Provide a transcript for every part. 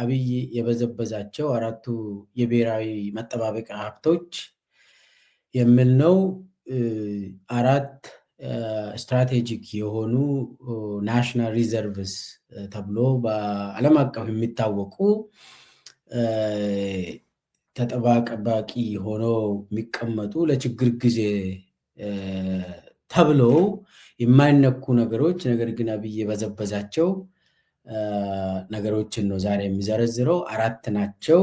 አብይ የበዘበዛቸው አራቱ የብሔራዊ መጠባበቂያ ሀብቶች የሚል ነው። አራት ስትራቴጂክ የሆኑ ናሽናል ሪዘርቭስ ተብሎ በዓለም አቀፍ የሚታወቁ ተጠባባቂ ሆኖ የሚቀመጡ ለችግር ጊዜ ተብለው የማይነኩ ነገሮች ነገር ግን አብይ የበዘበዛቸው ነገሮችን ነው ዛሬ የሚዘረዝረው። አራት ናቸው።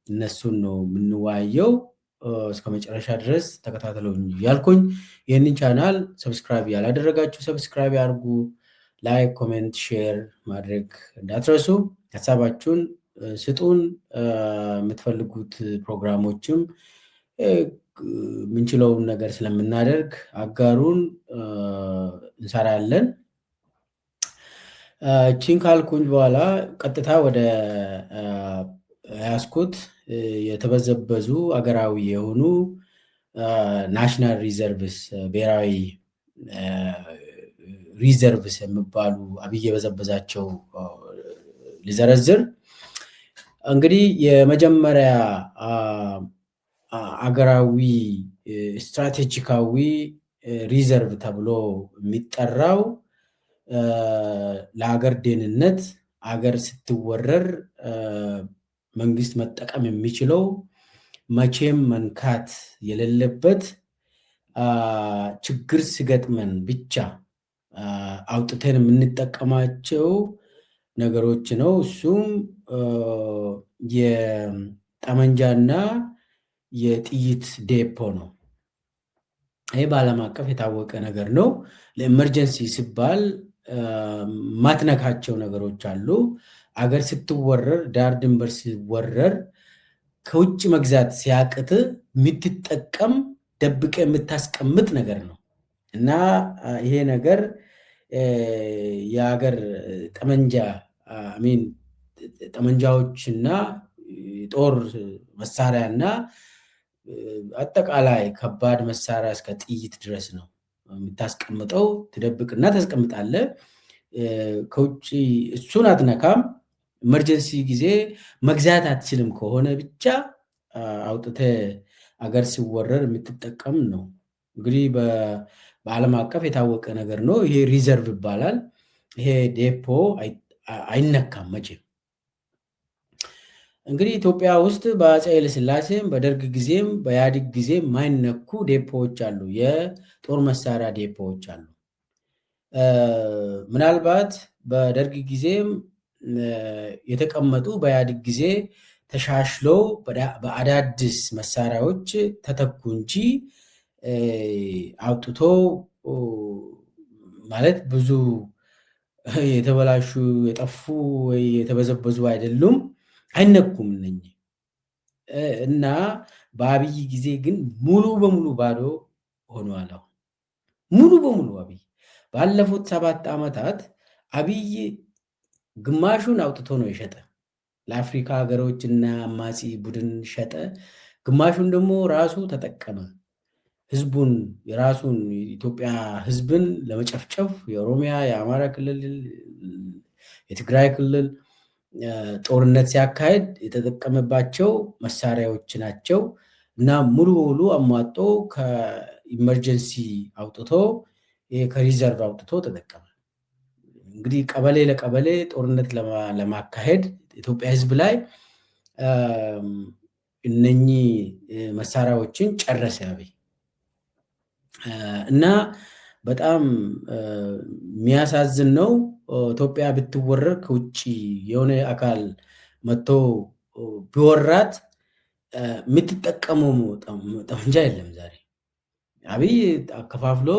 እነሱን ነው የምንወያየው። እስከ መጨረሻ ድረስ ተከታተሉኝ ያልኩኝ። ይህንን ቻናል ሰብስክራይብ ያላደረጋችሁ ሰብስክራይብ ያድርጉ። ላይክ፣ ኮሜንት፣ ሼር ማድረግ እንዳትረሱ። ሀሳባችሁን ስጡን። የምትፈልጉት ፕሮግራሞችም ምንችለውን ነገር ስለምናደርግ አጋሩን፣ እንሰራለን። ቺን ካልኩኝ በኋላ ቀጥታ ወደ ያስኩት የተበዘበዙ አገራዊ የሆኑ ናሽናል ሪዘርቭስ ብሔራዊ ሪዘርቭስ የሚባሉ አብይ የበዘበዛቸው ሊዘረዝር። እንግዲህ የመጀመሪያ አገራዊ ስትራቴጂካዊ ሪዘርቭ ተብሎ የሚጠራው ለሀገር ደህንነት አገር ስትወረር መንግስት መጠቀም የሚችለው መቼም መንካት የሌለበት ችግር ሲገጥመን ብቻ አውጥተን የምንጠቀማቸው ነገሮች ነው። እሱም የጠመንጃና የጥይት ዴፖ ነው። ይህ በዓለም አቀፍ የታወቀ ነገር ነው። ለኤመርጀንሲ ሲባል ማትነካቸው ነገሮች አሉ። አገር ስትወረር፣ ዳር ድንበር ሲወረር ከውጭ መግዛት ሲያቅት የምትጠቀም ደብቀ የምታስቀምጥ ነገር ነው እና ይሄ ነገር የሀገር ጠመንጃዎችና ጦር መሳሪያና አጠቃላይ ከባድ መሳሪያ እስከ ጥይት ድረስ ነው የምታስቀምጠው። ትደብቅና ታስቀምጣለ። ከውጭ እሱን አትነካም። ኤመርጀንሲ ጊዜ መግዛት አትችልም ከሆነ ብቻ አውጥተ አገር ሲወረር የምትጠቀም ነው። እንግዲህ በዓለም አቀፍ የታወቀ ነገር ነው። ይሄ ሪዘርቭ ይባላል። ይሄ ዴፖ አይነካም መቼም። እንግዲህ ኢትዮጵያ ውስጥ በአፄ ኃይለሥላሴም በደርግ ጊዜም በኢህአዴግ ጊዜም ማይነኩ ዴፖዎች አሉ። የጦር መሳሪያ ዴፖዎች አሉ። ምናልባት በደርግ ጊዜም የተቀመጡ በኢህአዴግ ጊዜ ተሻሽለው በአዳዲስ መሳሪያዎች ተተኩ እንጂ አውጥቶ ማለት ብዙ የተበላሹ የጠፉ ወይ የተበዘበዙ አይደሉም፣ አይነኩም እነኚህ። እና በአብይ ጊዜ ግን ሙሉ በሙሉ ባዶ ሆኗል። አሁን ሙሉ በሙሉ አብይ ባለፉት 7 ዓመታት አብይ ግማሹን አውጥቶ ነው የሸጠ። ለአፍሪካ ሀገሮች እና አማጺ ቡድን ሸጠ። ግማሹን ደግሞ ራሱ ተጠቀመ። ህዝቡን የራሱን ኢትዮጵያ ህዝብን ለመጨፍጨፍ የኦሮሚያ፣ የአማራ ክልል፣ የትግራይ ክልል ጦርነት ሲያካሄድ የተጠቀመባቸው መሳሪያዎች ናቸው እና ሙሉ በሙሉ አሟጦ ከኢመርጀንሲ አውጥቶ ከሪዘርቭ አውጥቶ ተጠቀመ። እንግዲህ ቀበሌ ለቀበሌ ጦርነት ለማካሄድ ኢትዮጵያ ህዝብ ላይ እነኚህ መሳሪያዎችን ጨረሰ አብይ እና በጣም የሚያሳዝን ነው። ኢትዮጵያ ብትወረር ከውጭ የሆነ አካል መጥቶ ቢወራት የምትጠቀመው ጠመንጃ የለም። ዛሬ አብይ አከፋፍሎ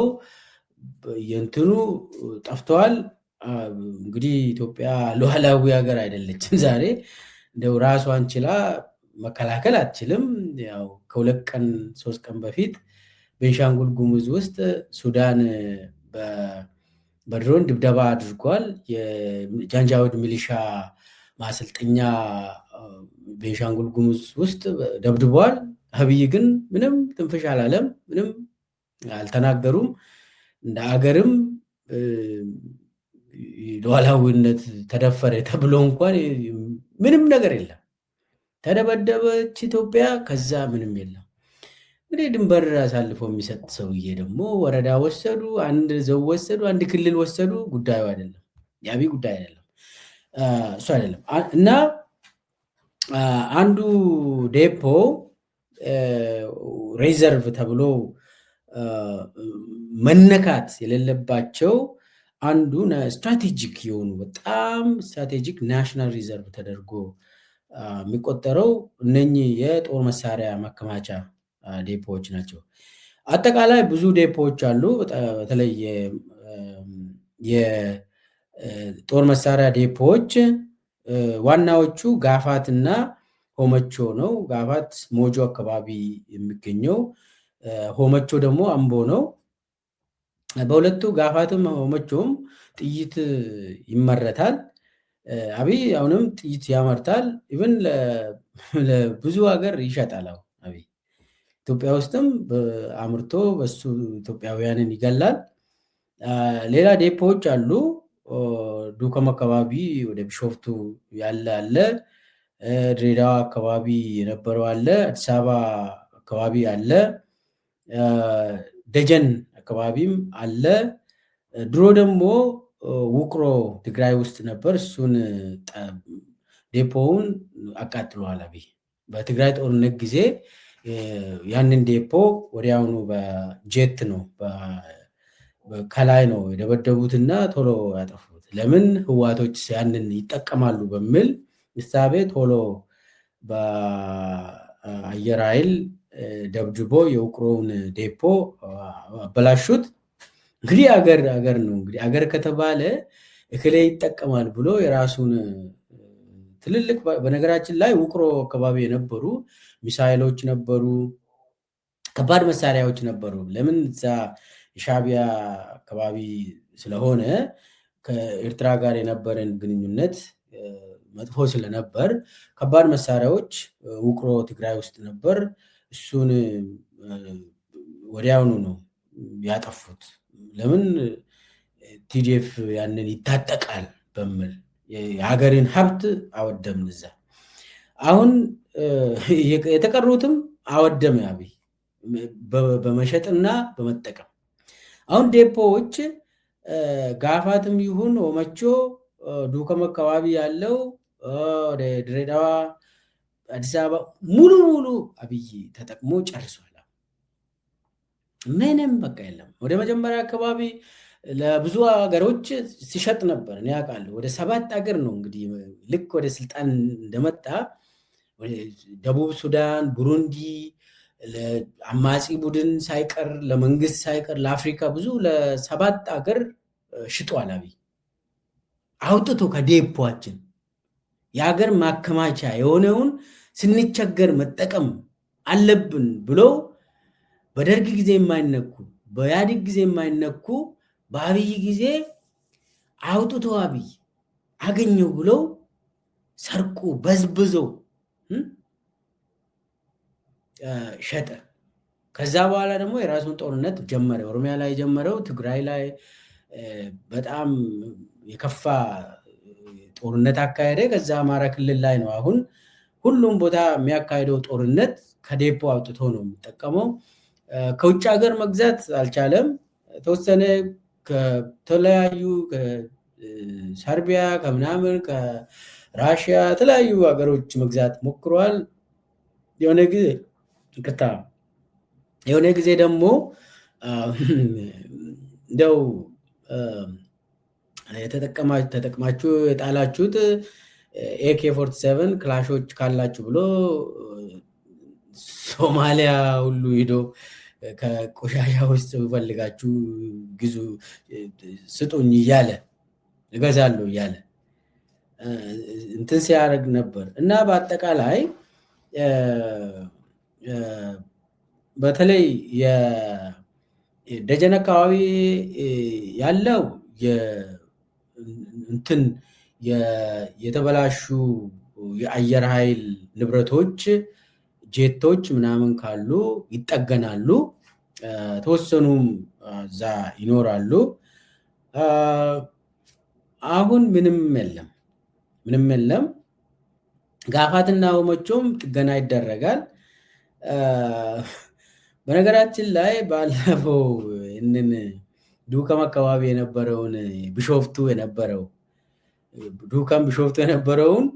የእንትኑ ጠፍተዋል። እንግዲህ ኢትዮጵያ ሉዓላዊ ሀገር አይደለችም። ዛሬ እንደው ራሷን ችላ መከላከል አትችልም። ያው ከ2 ቀን 3 ቀን በፊት ቤንሻንጉል ጉሙዝ ውስጥ ሱዳን በድሮን ድብደባ አድርጓል። የጃንጃዊድ ሚሊሻ ማሰልጠኛ ቤንሻንጉል ጉሙዝ ውስጥ ደብድቧል። አብይ ግን ምንም ትንፍሽ አላለም፣ ምንም አልተናገሩም። እንደ አገርም ሉዓላዊነት ተደፈረ ተብሎ እንኳን ምንም ነገር የለም። ተደበደበች ኢትዮጵያ፣ ከዛ ምንም የለም። እንግዲህ ድንበር አሳልፎ የሚሰጥ ሰውዬ ደግሞ ወረዳ ወሰዱ፣ አንድ ዘው ወሰዱ፣ አንድ ክልል ወሰዱ። ጉዳዩ አይደለም፣ የአብይ ጉዳይ አይደለም፣ እሱ አይደለም። እና አንዱ ዴፖ ሬዘርቭ ተብሎ መነካት የሌለባቸው አንዱ ስትራቴጂክ የሆኑ በጣም ስትራቴጂክ ናሽናል ሪዘርቭ ተደርጎ የሚቆጠረው እነኚህ የጦር መሳሪያ ማከማቻ ዴፖዎች ናቸው። አጠቃላይ ብዙ ዴፖዎች አሉ። በተለይ የጦር መሳሪያ ዴፖዎች ዋናዎቹ ጋፋት እና ሆመቾ ነው። ጋፋት ሞጆ አካባቢ የሚገኘው፣ ሆመቾ ደግሞ አምቦ ነው። በሁለቱ ጋፋትም ሆመቾም ጥይት ይመረታል። አብይ አሁንም ጥይት ያመርታል። ኢቨን ለብዙ ሀገር ይሸጣል። አሁን አብይ ኢትዮጵያ ውስጥም አምርቶ በሱ ኢትዮጵያውያንን ይገላል። ሌላ ዴፖዎች አሉ። ዱከም አካባቢ ወደ ቢሾፍቱ ያለ አለ። ድሬዳዋ አካባቢ የነበረው አለ። አዲስ አበባ አካባቢ አለ። ደጀን አካባቢም አለ። ድሮ ደግሞ ውቅሮ ትግራይ ውስጥ ነበር። እሱን ዴፖውን አቃጥሏል አብይ በትግራይ ጦርነት ጊዜ። ያንን ዴፖ ወዲያውኑ በጄት ነው ከላይ ነው የደበደቡትና ቶሎ ያጠፉት። ለምን ህዋቶች ያንን ይጠቀማሉ በሚል እሳቤ ቶሎ በአየር ኃይል ደብድቦ የውቅሮውን ዴፖ አበላሹት። እንግዲህ አገር ነው። እንግዲህ አገር ከተባለ እክሌ ይጠቀማል ብሎ የራሱን ትልልቅ፣ በነገራችን ላይ ውቅሮ አካባቢ የነበሩ ሚሳይሎች ነበሩ፣ ከባድ መሳሪያዎች ነበሩ። ለምን እዛ የሻዕቢያ አካባቢ ስለሆነ ከኤርትራ ጋር የነበረን ግንኙነት መጥፎ ስለነበር ከባድ መሳሪያዎች ውቅሮ ትግራይ ውስጥ ነበር። እሱን ወዲያውኑ ነው ያጠፉት። ለምን ቲዲኤፍ ያንን ይታጠቃል በሚል የሀገርን ሀብት አወደምን እዛ። አሁን የተቀሩትም አወደም አብይ በመሸጥና በመጠቀም። አሁን ዴፖዎች ጋፋትም ይሁን ሆመቾ ዱከም አካባቢ ያለው ወደ ድሬዳዋ፣ አዲስ አበባ ሙሉ አብይ ተጠቅሞ ጨርሷል። ምንም በቃ የለም። ወደ መጀመሪያ አካባቢ ለብዙ ሀገሮች ሲሸጥ ነበር። እኔ ያውቃለሁ። ወደ 7 ሀገር ነው እንግዲህ ልክ ወደ ስልጣን እንደመጣ ደቡብ ሱዳን፣ ቡሩንዲ፣ ለአማጺ ቡድን ሳይቀር ለመንግስት ሳይቀር ለአፍሪካ ብዙ ለ7 ሀገር ሽጧል። አብይ አውጥቶ ከዴፖችን የሀገር ማከማቻ የሆነውን ስንቸገር መጠቀም አለብን ብሎ በደርግ ጊዜ የማይነኩ በኢህአዴግ ጊዜ የማይነኩ በአብይ ጊዜ አውጥቶ አብይ አገኘው ብለው ሰርቆ በዝብዘው ሸጠ። ከዛ በኋላ ደግሞ የራሱን ጦርነት ጀመረ። ኦሮሚያ ላይ ጀመረው፣ ትግራይ ላይ በጣም የከፋ ጦርነት አካሄደ። ከዛ አማራ ክልል ላይ ነው አሁን ሁሉም ቦታ የሚያካሄደው ጦርነት ከዴፖ አውጥቶ ነው የሚጠቀመው። ከውጭ ሀገር መግዛት አልቻለም። ተወሰነ ከተለያዩ ከሰርቢያ ከምናምን ከራሽያ የተለያዩ ሀገሮች መግዛት ሞክሯል። የሆነ ጊዜ ደግሞ እንደው ተጠቅማችሁ የጣላችሁት AK47 ክላሾች ካላችሁ ብሎ ሶማሊያ ሁሉ ሂዶ ከቆሻሻ ውስጥ ፈልጋችሁ ግዙ ስጡኝ እያለ እገዛለሁ እያለ እንትን ሲያደርግ ነበር። እና በአጠቃላይ በተለይ የደጀን አካባቢ ያለው እንትን የተበላሹ የአየር ኃይል ንብረቶች ጄቶች ምናምን ካሉ ይጠገናሉ። ተወሰኑም እዛ ይኖራሉ። አሁን ምንም የለም። ጋፋትና ኦሞቾም ጥገና ይደረጋል። በነገራችን ላይ ባለፈው እንን ዱከም አካባቢ የነበረውን ቢሾፍቱ የነበረውን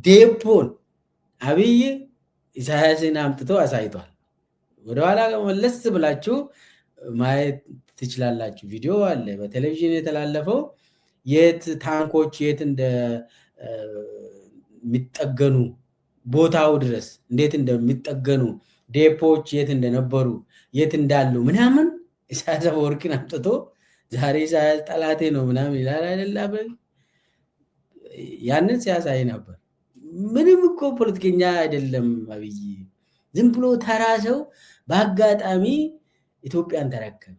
ዴፖን አብይ ኢሳያስን አምጥቶ አሳይቷል። ወደኋላ መለስ ብላችሁ ማየት ትችላላችሁ። ቪዲዮ አለ በቴሌቪዥን የተላለፈው የት ታንኮች የት እንደሚጠገኑ ቦታው ድረስ እንዴት እንደሚጠገኑ ዴፖች የት እንደነበሩ የት እንዳሉ ምናምን ኢሳያስ አፈወርቂን አምጥቶ ዛሬ ኢሳያስ ጠላቴ ነው ምናምን ይላል አይደል? ያንን ሲያሳይ ነበር። ምንም እኮ ፖለቲከኛ አይደለም አብይ። ዝም ብሎ ተራ ሰው በአጋጣሚ ኢትዮጵያን ተረከበ፣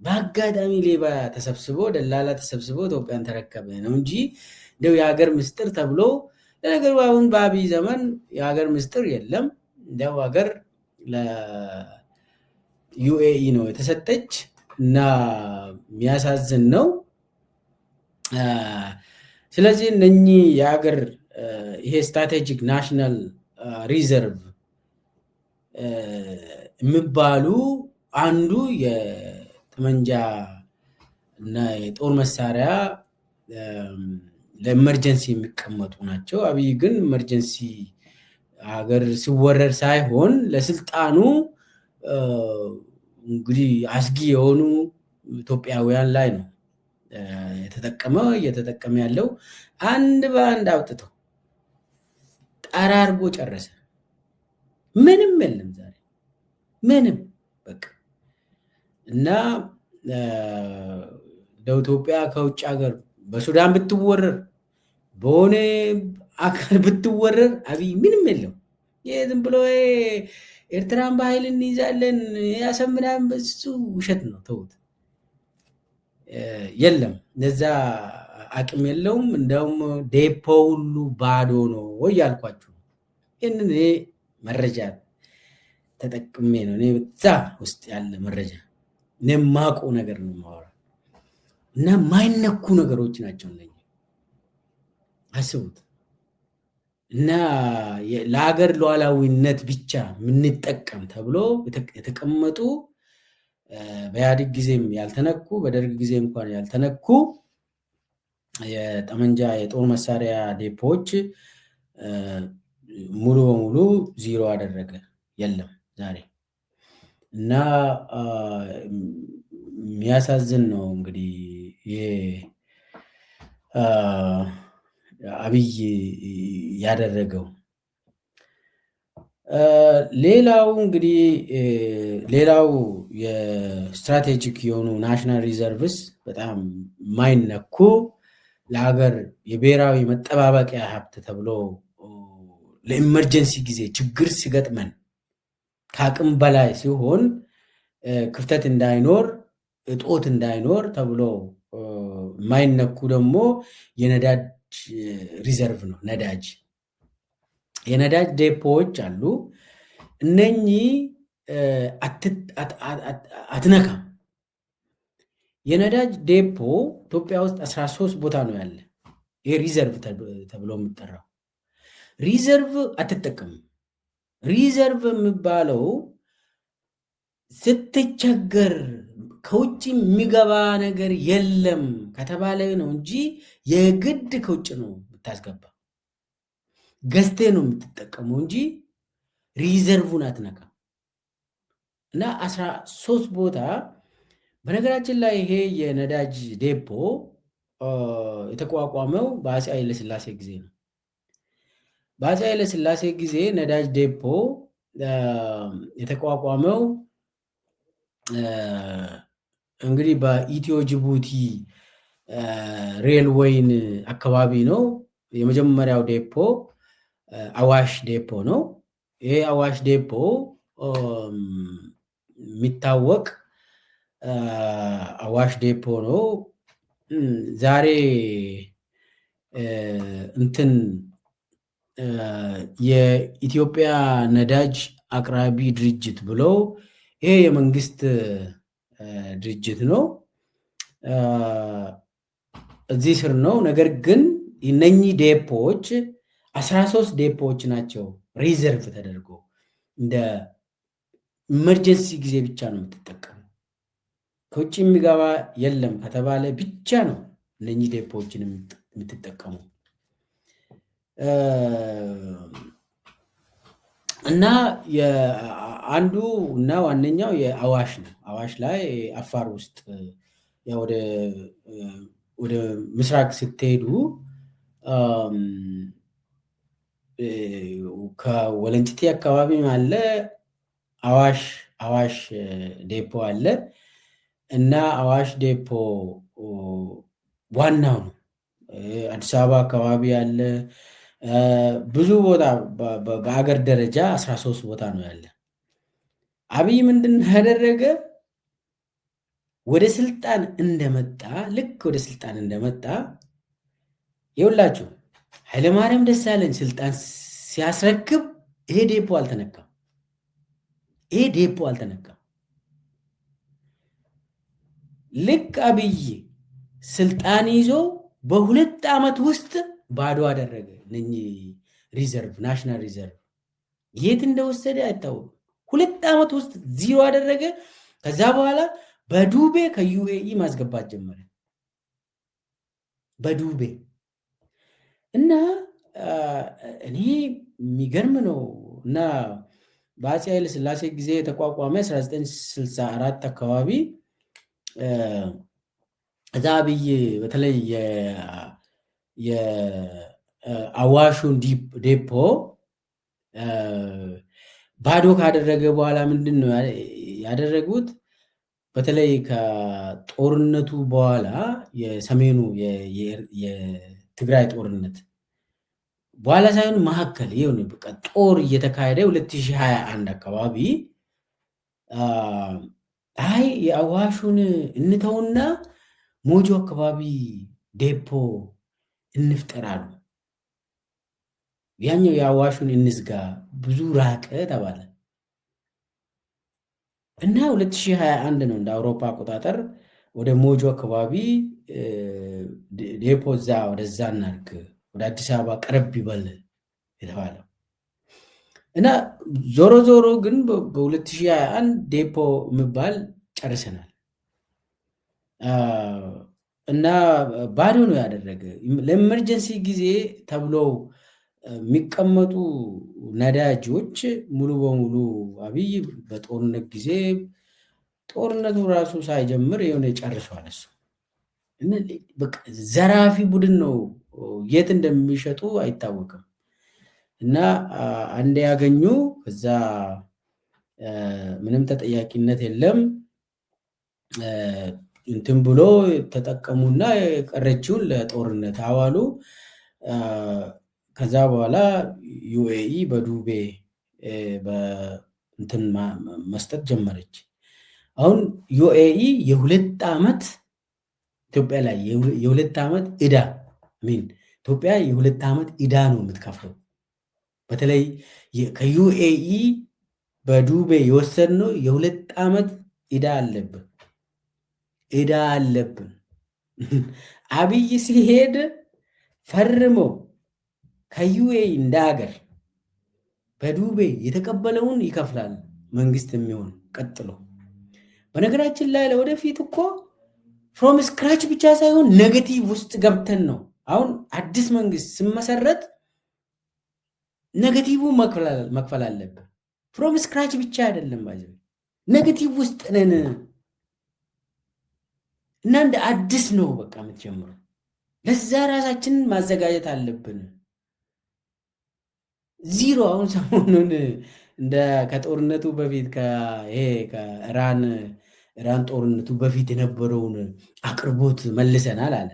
በአጋጣሚ ሌባ ተሰብስቦ ደላላ ተሰብስቦ ኢትዮጵያን ተረከበ ነው እንጂ እንደው የሀገር ምስጢር ተብሎ ለነገሩ አሁን በአብይ ዘመን የሀገር ምስጢር የለም። እንደው ሀገር ለዩኤኢ ነው የተሰጠች እና የሚያሳዝን ነው። ስለዚህ እነኚህ የሀገር ይሄ ስትራቴጂክ ናሽናል ሪዘርቭ የሚባሉ አንዱ የጠመንጃ እና የጦር መሳሪያ ለኤመርጀንሲ የሚቀመጡ ናቸው። አብይ ግን ኤመርጀንሲ ሀገር ሲወረር ሳይሆን ለስልጣኑ እንግዲህ አስጊ የሆኑ ኢትዮጵያውያን ላይ ነው እየተጠቀመ ያለው። አንድ በአንድ አውጥቶ ጠራርጎ ጨረሰ። ምንም የለም ዛሬ ምንም በቃ። እና ለኢትዮጵያ ከውጭ ሀገር በሱዳን ብትወረር በሆነ አካል ብትወረር አብይ ምንም የለው። ይሄ ዝም ብሎ ኤርትራን በኃይል እንይዛለን ያሰምናን እሱ ውሸት ነው። ተውት። የለም ለዛ አቅም የለውም። እንደውም ዴፖ ሁሉ ባዶ ነው ወይ ያልኳችሁ። ይህንን እኔ መረጃ ተጠቅሜ ነው እኔ በዛ ውስጥ ያለ መረጃ እኔ የማውቀው ነገር ነው የማወራው። እና ማይነኩ ነገሮች ናቸው እነዚህ። አስቡት። እና ለሀገር ሉዓላዊነት ብቻ የምንጠቀም ተብሎ የተቀመጡ በኢህአዴግ ጊዜም ያልተነኩ በደርግ ጊዜ እንኳን ያልተነኩ የጠመንጃ የጦር መሳሪያ ዴፖዎች ሙሉ በሙሉ ዚሮ አደረገ። የለም ዛሬ። እና የሚያሳዝን ነው እንግዲህ አብይ ያደረገው። ሌላው የስትራቴጂክ የሆኑ ናሽናል ሪዘርቭስ በጣም ማይነኩ ለሀገር የብሔራዊ መጠባበቂያ ሀብት ተብሎ ለኢመርጀንሲ ጊዜ ችግር ሲገጥመን ከአቅም በላይ ሲሆን ክፍተት እንዳይኖር እጦት እንዳይኖር ተብሎ ማይነኩ ደግሞ የነዳጅ ሪዘርቭ ነው። የነዳጅ ዴፖዎች አሉ። እነኚህ አትነካም። የነዳጅ ዴፖ ኢትዮጵያ ውስጥ 13 ቦታ ነው ያለ። ይሄ ሪዘርቭ ተብሎ የሚጠራው ሪዘርቭ አትጠቀምም። ሪዘርቭ የሚባለው ስትቸገር ከውጭ የሚገባ ነገር የለም ከተባለ ነው እንጂ የግድ ከውጭ ነው የምታስገባ። ገዝቴ ነው የምትጠቀመው እንጂ ሪዘርቭን አትነካም። እና 13 ቦታ በነገራችን ላይ ይሄ የነዳጅ ዴፖ የተቋቋመው በአፄ ኃይለሥላሴ ጊዜ ነው። በአፄ ኃይለሥላሴ ጊዜ ነዳጅ ዴፖ የተቋቋመው እንግዲህ በኢትዮ ጅቡቲ ሬልዌይን አካባቢ ነው። የመጀመሪያው ዴፖ አዋሽ ዴፖ ነው። ይሄ አዋሽ ዴፖ የሚታወቅ አዋሽ ዴፖ ነው። ዛሬ እንትን የኢትዮጵያ ነዳጅ አቅራቢ ድርጅት ብሎ ይሄ የመንግስት ድርጅት ነው፣ እዚህ ስር ነው። ነገር ግን እነኚህ ዴፖዎች 13 ዴፖዎች ናቸው ሪዘርቭ ተደርጎ እንደ ኢመርጀንሲ ጊዜ ብቻ ነው የምትጠቀሙ። ከውጭ የሚገባ የለም ከተባለ ብቻ ነው እነኚህ ዴፖዎችን የምትጠቀሙ። እና አንዱ እና ዋነኛው የአዋሽ ነው። አዋሽ ላይ አፋር ውስጥ ወደ ምስራቅ ስትሄዱ ከወለንጭቲ አካባቢ አለ አዋሽ ዴፖ አለ እና አዋሽ ዴፖ ዋናው ነው። አዲስ አበባ አካባቢ ያለ ብዙ ቦታ በአገር ደረጃ 13 ቦታ ነው ያለ። አብይ ምንድን ያደረገ ወደ ስልጣን እንደመጣ ልክ ወደ ስልጣን እንደመጣ ይውላችሁ ኃይለማርያም ደሳለኝ ስልጣን ሲያስረክብ ይሄ ዴፖ አልተነካም። ልክ አብይ ስልጣን ይዞ በ2 ዓመት ውስጥ ባዶ አደረገ። እነኚህ ሪዘርቭ ናሽናል ሪዘርቭ የት እንደወሰደ አይታወቅም። 2 ዓመት ውስጥ ዚሮ አደረገ። ከዛ በኋላ በዱቤ ከዩኤኢ ማስገባት ጀመረ። በዱቤ እና እኔ የሚገርም ነው። እና በአፄ ኃይለ ሥላሴ ጊዜ የተቋቋመ 1964 አካባቢ እዛ አብይ በተለይ የአዋሹን ዴፖ ባዶ ካደረገ በኋላ ምንድን ነው ያደረጉት? በተለይ ከጦርነቱ በኋላ የሰሜኑ የትግራይ ጦርነት በኋላ ሳይሆን መካከል ይሁን በቃ ጦር እየተካሄደ 2021 አካባቢ አይ የአዋሹን እንተውና ሞጆ አካባቢ ዴፖ እንፍጠራሉ። ያኛው የአዋሹን እንዝጋ ብዙ ራቀ ተባለ እና 2021 ነው እንደ አውሮፓ አቆጣጠር ወደ ሞጆ አካባቢ ዴፖ ወደዛ እናድርግ ወደ አዲስ አበባ ቀረብ ይበል የተባለው እና ዞሮ ዞሮ ግን በ2021 ዴፖ የሚባል ጨርሰናል እና ባዶ ነው ያደረገ። ለኤመርጀንሲ ጊዜ ተብሎ የሚቀመጡ ነዳጆች ሙሉ በሙሉ አብይ በጦርነት ጊዜ ጦርነቱ ራሱ ሳይጀምር የሆነ ጨርሷል። እሱ በቃ ዘራፊ ቡድን ነው። የት እንደሚሸጡ አይታወቅም። እና አንዴ ያገኙ ከዛ ምንም ተጠያቂነት የለም እንትን ብሎ ተጠቀሙና የቀረችውን ለጦርነት አዋሉ። ከዛ በኋላ ዩኤኢ በዱቤ በእንትን መስጠት ጀመረች። አሁን ዩኤኢ የ2 ዓመት ኢትዮጵያ ላይ የ2 ዓመት ዕዳ ኢትዮጵያ የ2 ዓመት ዕዳ ነው የምትከፍለው። በተለይ ከዩኤኢ በዱቤ የወሰድነው የ2 ዓመት ዕዳ አለብን። አብይ ሲሄድ ፈርሞ ከዩኤኢ እንደ ሀገር በዱቤ የተቀበለውን ይከፍላል መንግስት የሚሆን ቀጥሎ። በነገራችን ላይ ለወደፊት እኮ ፍሮም ስክራች ብቻ ሳይሆን ኔጌቲቭ ውስጥ ገብተን ነው። አሁን አዲስ መንግስት ስመሰረት ኔጌቲቭ መክፈል አለብን። ፍሮም ስክራች ብቻ አይደለም ባይዘ ኔጌቲቭ ውስጥ ነን እና እንደ አዲስ ነው በቃ የምትጀምረው። ለዛ ራሳችንን ማዘጋጀት አለብን። ዚሮ አሁን ሰሞኑን እንደ ከጦርነቱ በፊት ከኢራን ጦርነቱ በፊት የነበረውን አቅርቦት መልሰናል አለ።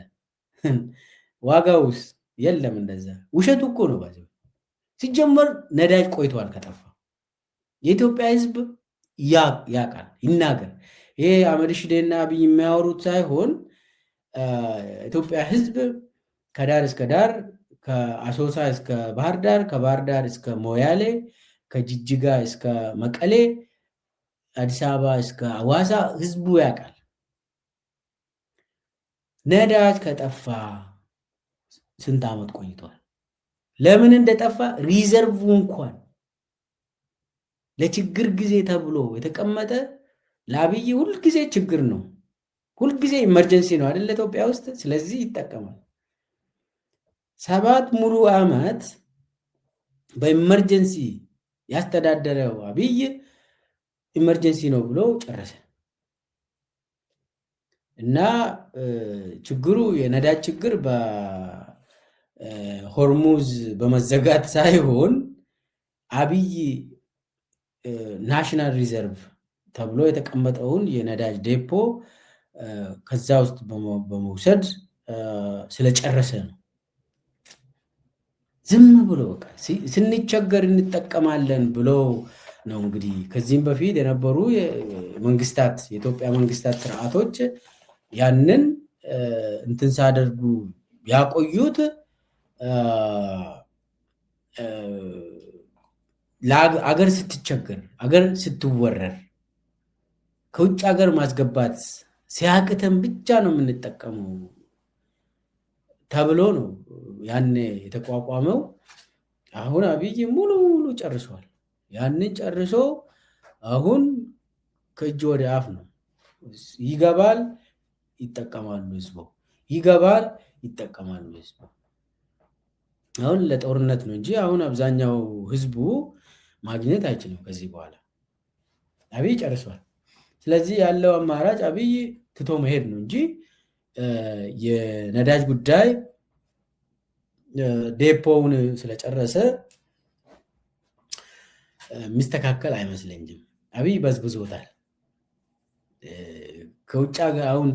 ዋጋውስ የለም። እንደዛ ውሸቱ እኮ ነው ባይዘ ሲጀመር ነዳጅ ቆይቷል ከጠፋ። የኢትዮጵያ ህዝብ ያውቃል ይናገር። ይሄ አህመድ ሺዴና አብይ የሚያወሩት ሳይሆን ኢትዮጵያ ህዝብ ከዳር እስከ ዳር ከአሶሳ እስከ ባህር ዳር፣ ከባህር ዳር እስከ ሞያሌ፣ ከጅጅጋ እስከ መቀሌ፣ አዲስ አበባ እስከ አዋሳ ህዝቡ ያውቃል። ነዳጅ ከጠፋ ስንት ዓመት ቆይቷል። ለምን እንደጠፋ ሪዘርቭ እንኳን ለችግር ጊዜ ተብሎ የተቀመጠ ለአብይ ሁልጊዜ ችግር ነው፣ ሁልጊዜ ኢመርጀንሲ ነው አይደል ኢትዮጵያ ውስጥ። ስለዚህ ይጠቀማል። 7 ሙሉ ዓመት በኢመርጀንሲ ያስተዳደረው አብይ ኢመርጀንሲ ነው ብሎ ጨረሰ። እና ችግሩ የነዳጅ ችግር በሆርሙዝ በመዘጋት ሳይሆን አብይ ናሽናል ሪዘርቭ ተብሎ የተቀመጠውን የነዳጅ ዴፖ ከዛ ውስጥ በመውሰድ ስለጨረሰ ነው። ዝም ብሎ በቃ ስንቸገር እንጠቀማለን ብሎ ነው። እንግዲህ ከዚህም በፊት የነበሩ መንግስታት የኢትዮጵያ መንግስታት ስርዓቶች ያንን እንትን ሳደርጉ ያቆዩት አገር ስትቸገር፣ አገር ስትወረር ከውጭ ሀገር ማስገባት ሲያቅተን ብቻ ነው የምንጠቀመው ተብሎ ነው ያኔ የተቋቋመው። አሁን አብይ ሙሉ ጨርሷል። ያንን ጨርሶ አሁን ከእጅ ወደ አፍ ነው። ይገባል፣ ይጠቀማሉ ህዝቡ፣ ይገባል፣ ይጠቀማሉ ህዝቡ። አሁን ለጦርነት ነው እንጂ አሁን አብዛኛው ህዝቡ ማግኘት አይችልም ከዚህ በኋላ። አብይ ጨርሷል። ስለዚህ ያለው አማራጭ አብይ ትቶ መሄድ ነው እንጂ የነዳጅ ጉዳይ ዴፖውን ስለጨረሰ የሚስተካከል አይመስለኝም። አብይ በዝብዞታል። ከውጭ ሀገር አሁን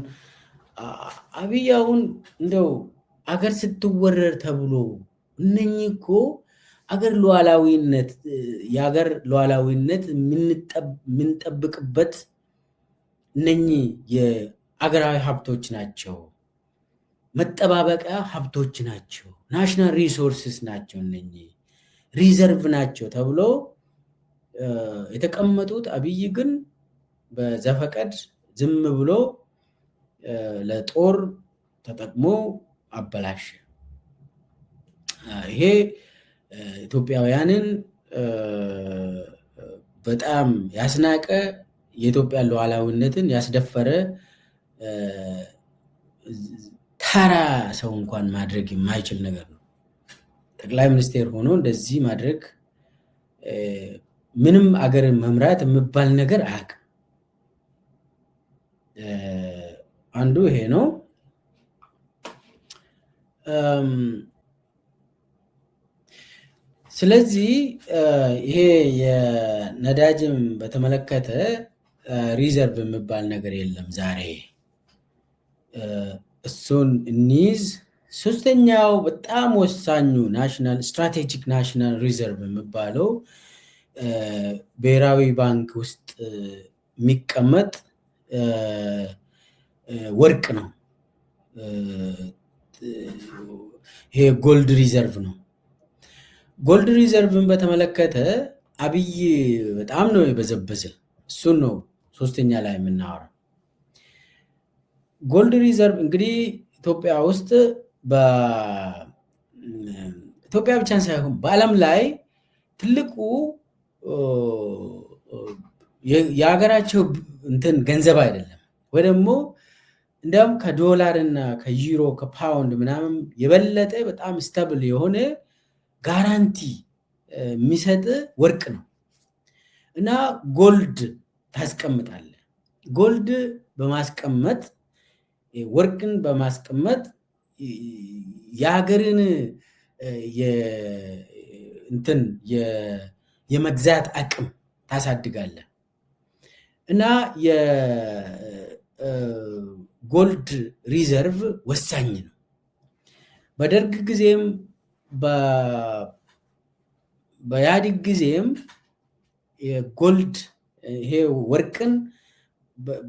አብይ አሁን እንደው አገር ስትወረር ተብሎ እነኚህ እኮ አገር ሉዓላዊነት የአገር ሉዓላዊነት የምንጠብቅበት እነኚህ የአገራዊ ሀብቶች ናቸው፣ መጠባበቂያ ሀብቶች ናቸው፣ ናሽናል ሪሶርስስ ናቸው፣ እነኚህ ሪዘርቭ ናቸው ተብሎ የተቀመጡት አብይ ግን በዘፈቀድ ዝም ብሎ ለጦር ተጠቅሞ አበላሸ። ይሄ ኢትዮጵያውያንን በጣም ያስናቀ፣ የኢትዮጵያ ሉዓላዊነትን ያስደፈረ፣ ተራ ሰው እንኳን ማድረግ የማይችል ነገር ነው። ጠቅላይ ሚኒስቴር ሆኖ እንደዚህ ማድረግ ምንም አገርን መምራት የሚባል ነገር አያውቅም። አንዱ ይሄ ነው። ስለዚህ ይሄ የነዳጅም በተመለከተ ሪዘርቭ የሚባል ነገር የለም ዛሬ። እሱን እንይዝ። ሶስተኛው በጣም ወሳኙ ናሽናል ስትራቴጂክ ናሽናል ሪዘርቭ የሚባለው ብሔራዊ ባንክ ውስጥ የሚቀመጥ ወርቅ ነው። ይሄ ጎልድ ሪዘርቭ ነው። ጎልድ ሪዘርቭን በተመለከተ አብይ በጣም ነው የበዘበዘ። እሱን ነው ሶስተኛ ላይ የምናወራው። ጎልድ ሪዘርቭ እንግዲህ ኢትዮጵያ ውስጥ በኢትዮጵያ ብቻ ሳይሆን በዓለም ላይ ትልቁ የሀገራቸው እንትን ገንዘብ አይደለም ወይ ደግሞ እንዲያውም ከዶላር እና ከዩሮ ከፓውንድ ምናምን የበለጠ በጣም ስታብል የሆነ ጋራንቲ የሚሰጥ ወርቅ ነው እና ጎልድ ታስቀምጣለ። ጎልድ በማስቀመጥ ወርቅን በማስቀመጥ የሀገርን እንትን የመግዛት አቅም ታሳድጋለ እና የጎልድ ሪዘርቭ ወሳኝ ነው። በደርግ ጊዜም በኢህአዴግ ጊዜም የጎልድ ይሄ ወርቅን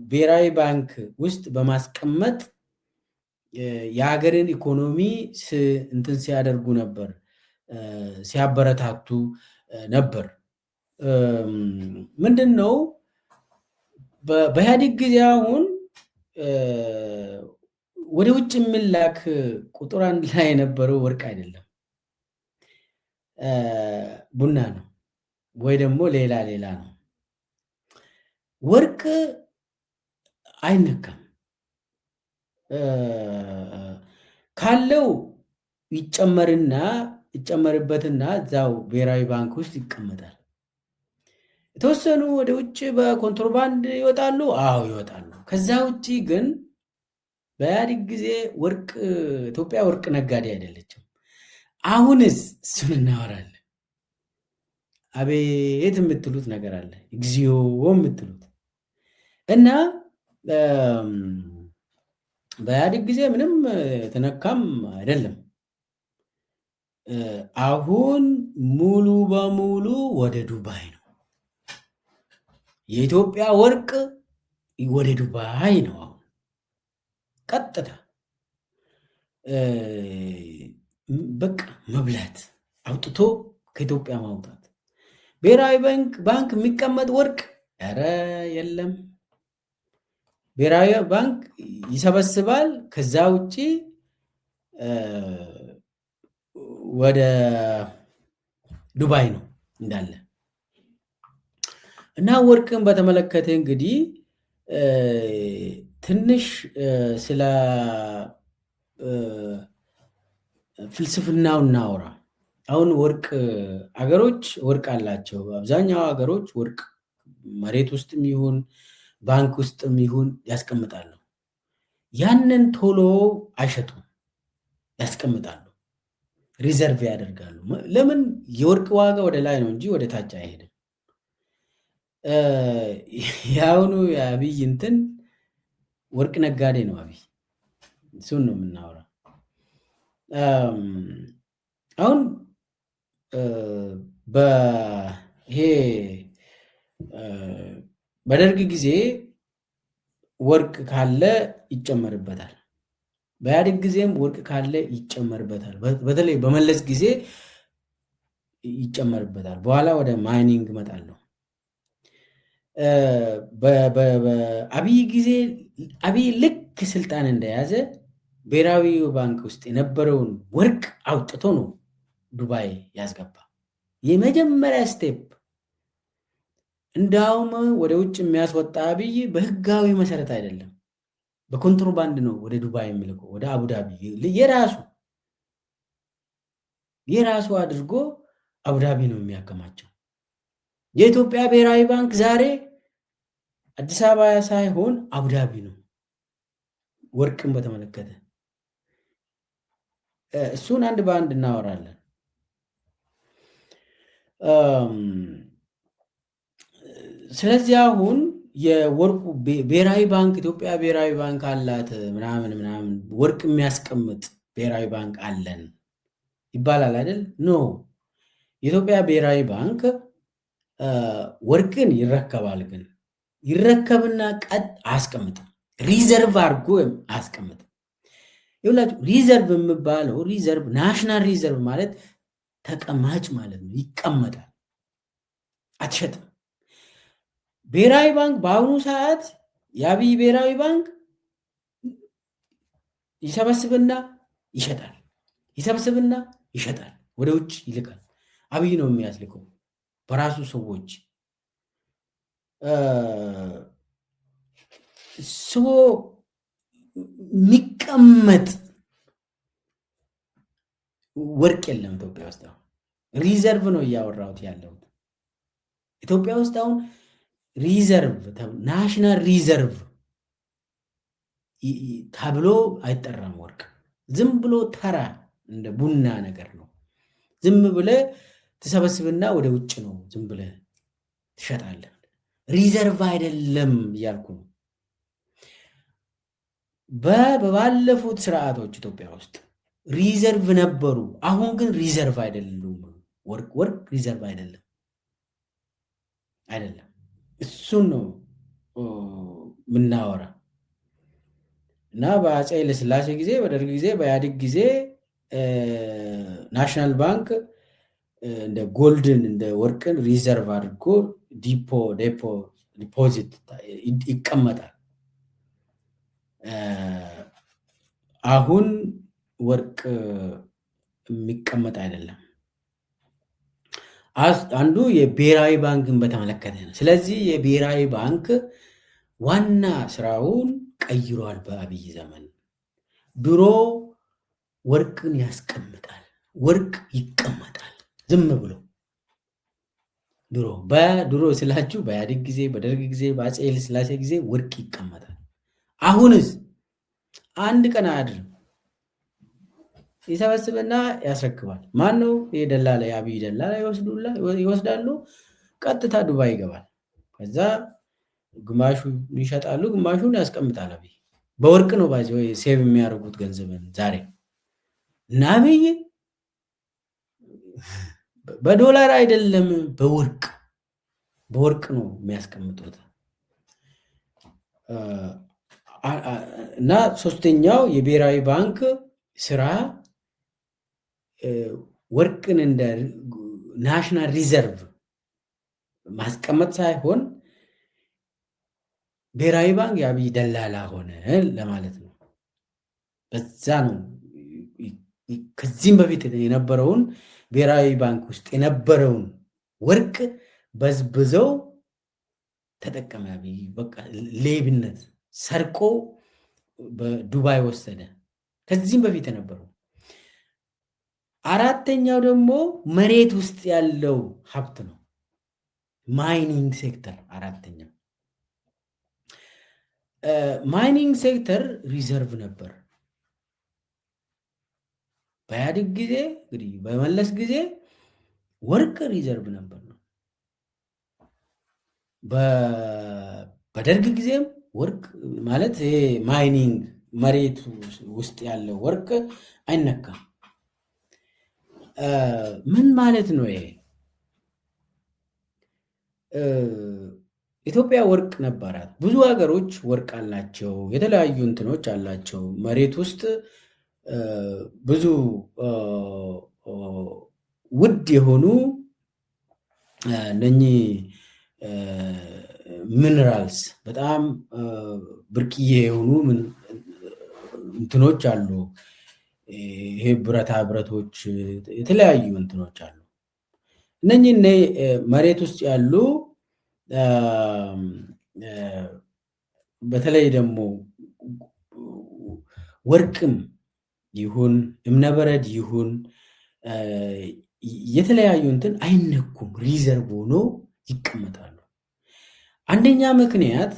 ብሔራዊ ባንክ ውስጥ በማስቀመጥ የሀገርን ኢኮኖሚ እንትን ሲያደርጉ ነበር፣ ሲያበረታቱ ነበር። ምንድን ነው በኢህአዴግ ጊዜ አሁን ወደ ውጭ የሚላክ ቁጥር 1 ላይ የነበረው ወርቅ አይደለም። ቡና ነው ወይ ደግሞ ሌላ ነው። ወርቅ አይነካም። ካለው ይጨመርበትና እዛው ብሔራዊ ባንክ ውስጥ ይቀመጣል። የተወሰኑ ወደ ውጭ በኮንትሮባንድ ይወጣሉ። አዎ ይወጣሉ። ከዛ ውጭ ግን በኢህአዴግ ጊዜ ኢትዮጵያ ወርቅ ነጋዴ አይደለችም። አሁንስ እሱን እናወራለን። አቤት የምትሉት ነገር አለ፣ እግዚኦ የምትሉት እና በኢህአዴግ ጊዜ ምንም የተነካም አይደለም። አሁን ሙሉ በሙሉ ወደ ዱባይ ነው። የኢትዮጵያ ወርቅ ወደ ዱባይ ነው። አሁን ቀጥታ በቃ መብላት አውጥቶ ከኢትዮጵያ ማውጣት። ብሔራዊ ባንክ የሚቀመጥ ወርቅ ኧረ የለም። ብሔራዊ ባንክ ይሰበስባል። ከዛ ውጭ ወደ ዱባይ ነው እንዳለ። እና ወርቅን በተመለከተ እንግዲህ ትንሽ ስለ ፍልስፍናው እናውራ። አሁን አገሮች ወርቅ አላቸው። አብዛኛው ሀገሮች ወርቅ መሬት ውስጥም ይሁን ባንክ ውስጥም ይሁን ያስቀምጣሉ። ያንን ቶሎ አይሸጡም፣ ያስቀምጣሉ፣ ሪዘርቭ ያደርጋሉ። ለምን? የወርቅ ዋጋ ወደ ላይ ነው እንጂ ወደ ታች አይሄድም። የአሁኑ የአብይ እንትን ወርቅ ነጋዴ ነው አብይ። እሱን ነው የምናወራ። አሁን ይሄ በደርግ ጊዜ ወርቅ ካለ ይጨመርበታል። በኢህአዴግ ጊዜም ወርቅ ካለ ይጨመርበታል። በተለይ በመለስ ጊዜ ይጨመርበታል። በኋላ ወደ ማይኒንግ እመጣለሁ። በአብይ ጊዜ አብይ ልክ ስልጣን እንደያዘ ብሔራዊ ባንክ ውስጥ የነበረውን ወርቅ አውጥቶ ነው ዱባይ ያስገባ። የመጀመሪያ ስቴፕ። እንዳውም ወደ ውጭ የሚያስወጣ አብይ በህጋዊ መሰረት አይደለም፣ በኮንትሮባንድ ነው ወደ ዱባይ የሚልከው፣ ወደ አቡዳቢ የራሱ አድርጎ አቡዳቢ ነው የሚያከማቸው። የኢትዮጵያ ብሔራዊ ባንክ ዛሬ አዲስ አበባ ሳይሆን አቡዳቢ ነው። ወርቅን በተመለከተ እሱን አንድ በአንድ እናወራለን። ስለዚህ አሁን የወርቁ ብሔራዊ ባንክ ኢትዮጵያ ብሔራዊ ባንክ አላት ምናምን ወርቅ የሚያስቀምጥ ብሔራዊ ባንክ አለን ይባላል አይደል? ኖ፣ የኢትዮጵያ ብሔራዊ ባንክ ወርቅን ይረከባል። ግን ይረከብና ቀጥ አያስቀምጥም፣ ሪዘርቭ አድርጎ አያስቀምጥም። ይኸውላችሁ ሪዘርቭ የሚባለው ናሽናል ሪዘርቭ ማለት ተቀማጭ ማለት ነው። ይቀመጣል፣ አትሸጥም። ብሔራዊ ባንክ በአሁኑ ሰዓት የአብይ ብሔራዊ ባንክ ይሰበስብና ይሸጣል፣ ወደ ውጭ ይልካል። አብይ ነው የሚያስልከው በራሱ ሰዎች። የሚቀመጥ ወርቅ የለም ኢትዮጵያ ውስጥ። አሁን ሪዘርቭ ነው እያወራሁት ያለሁት። ኢትዮጵያ ውስጥ አሁን ሪዘርቭ ናሽናል ሪዘርቭ ተብሎ አይጠራም። ወርቅ ዝም ብሎ ተራ እንደ ቡና ነገር ነው። ዝም ብለ ትሰበስብና ወደ ውጭ ነው ዝም ብለ ትሸጣለህ። ሪዘርቭ አይደለም እያልኩ ነው። በባለፉት ስርዓቶች ኢትዮጵያ ውስጥ ሪዘርቭ ነበሩ። አሁን ግን ሪዘርቭ አይደሉም። ወርቅ ሪዘርቭ አይደለም። እሱን ነው ምናወራ። እና በአፄ ኃይለሥላሴ ጊዜ፣ በደርግ ጊዜ፣ በኢህአዴግ ጊዜ ናሽናል ባንክ እንደ ጎልድን እንደ ወርቅን ሪዘርቭ አድርጎ ዲፖዚት ይቀመጣል። አሁን ወርቅ የሚቀመጥ አይደለም። አንዱ የብሔራዊ ባንክን በተመለከተ ነው። ስለዚህ የብሔራዊ ባንክ ዋና ስራውን ቀይሯል። በአብይ ዘመን ድሮ ወርቅን ያስቀምጣል፣ ወርቅ ይቀመጣል ዝም ብሎ። ድሮ ስላችሁ በኢህአዴግ ጊዜ፣ በደርግ ጊዜ፣ በአፄ ኃይለ ሥላሴ ጊዜ ወርቅ ይቀመጣል። አሁንስ አንድ ቀን አያድርም፣ ይሰበስብና ያስረክባል። ማን ነው? የደላላ የአብይ ደላላ ይወስዳሉ፣ ቀጥታ ዱባይ ይገባል። ከዛ ግማሹ ይሸጣሉ፣ ግማሹን ያስቀምጣል። አብይ በወርቅ ነው ሴቭ የሚያደርጉት ገንዘብን ዛሬ እና አብይ በዶላር አይደለም በወርቅ ነው የሚያስቀምጡት። እና ሶስተኛው የብሔራዊ ባንክ ስራ ወርቅን እንደ ናሽናል ሪዘርቭ ማስቀመጥ ሳይሆን ብሔራዊ ባንክ የአብይ ደላላ ሆነ ለማለት ነው። በዛ ነው ከዚህም በፊት የነበረውን ብሔራዊ ባንክ ውስጥ የነበረውን ወርቅ በዝብዘው ተጠቀመ አብይ። በቃ ሌብነት ሰርቆ በዱባይ ወሰደ። ከዚህም በፊት የነበረው። አራተኛው ደግሞ መሬት ውስጥ ያለው ሀብት ነው፣ ማይኒንግ ሴክተር። አራተኛው ማይኒንግ ሴክተር ሪዘርቭ ነበር በኢህአዴግ ጊዜ። እንግዲህ በመለስ ጊዜ ወርቅ ሪዘርቭ ነበር ነው። በደርግ ጊዜም ወርቅ ማለት ይሄ ማይኒንግ መሬት ውስጥ ያለው ወርቅ አይነካም። ምን ማለት ነው ይሄ? ኢትዮጵያ ወርቅ ነበራት። ብዙ ሀገሮች ወርቅ አላቸው፣ የተለያዩ እንትኖች አላቸው። መሬት ውስጥ ብዙ ውድ የሆኑ እነኚህ ሚነራልስ በጣም ብርቅዬ የሆኑ እንትኖች አሉ። ይሄ ብረታ ብረቶች፣ የተለያዩ እንትኖች አሉ። እነኚህ መሬት ውስጥ ያሉ በተለይ ደግሞ ወርቅም ይሁን እምነበረድ ይሁን የተለያዩ እንትን አይነኩም፣ ሪዘርቭ ሆኖ ይቀመጣሉ። አንደኛ ምክንያት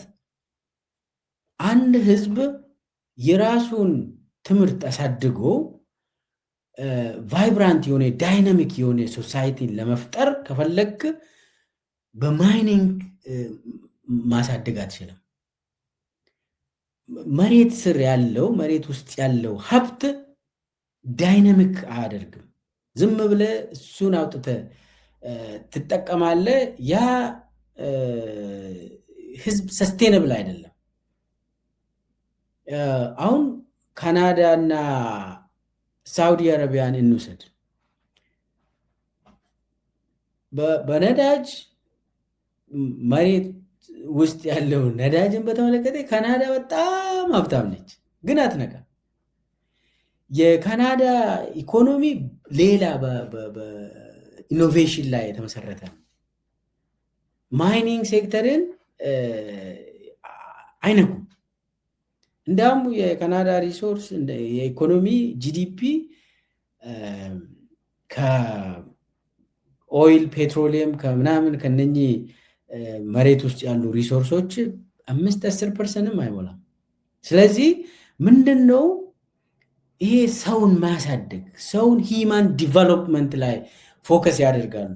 አንድ ህዝብ የራሱን ትምህርት አሳድጎ ቫይብራንት የሆነ ዳይናሚክ የሆነ ሶሳይቲን ለመፍጠር ከፈለግ በማይኒንግ ማሳደግ አትችልም። መሬት ስር ያለው መሬት ውስጥ ያለው ሀብት ዳይናሚክ አያደርግም። ዝም ብለህ እሱን አውጥተህ ትጠቀማለህ። ያ ህዝብ ሰስቴነብል አይደለም። አሁን ካናዳና ሳውዲ አረቢያን እንውሰድ። በነዳጅ መሬት ውስጥ ያለው ነዳጅን በተመለከተ ካናዳ በጣም ሀብታም ነች፣ ግን አትነካም። የካናዳ ኢኮኖሚ ሌላ በኢኖቬሽን ላይ የተመሰረተ ነው። ማይኒንግ ሴክተርን አይነኩም። እንዲያውም የካናዳ ሪሶርስ የኢኮኖሚ ጂዲፒ ከኦይል ፔትሮሊየም ከምናምን ከነኚህ መሬት ውስጥ ያሉ ሪሶርሶች 5-10% አይሞላም። ስለዚህ ምንድን ነው ይሄ? ሰውን ማሳደግ፣ ሰውን ሂማን ዲቨሎፕመንት ላይ ፎከስ ያደርጋሉ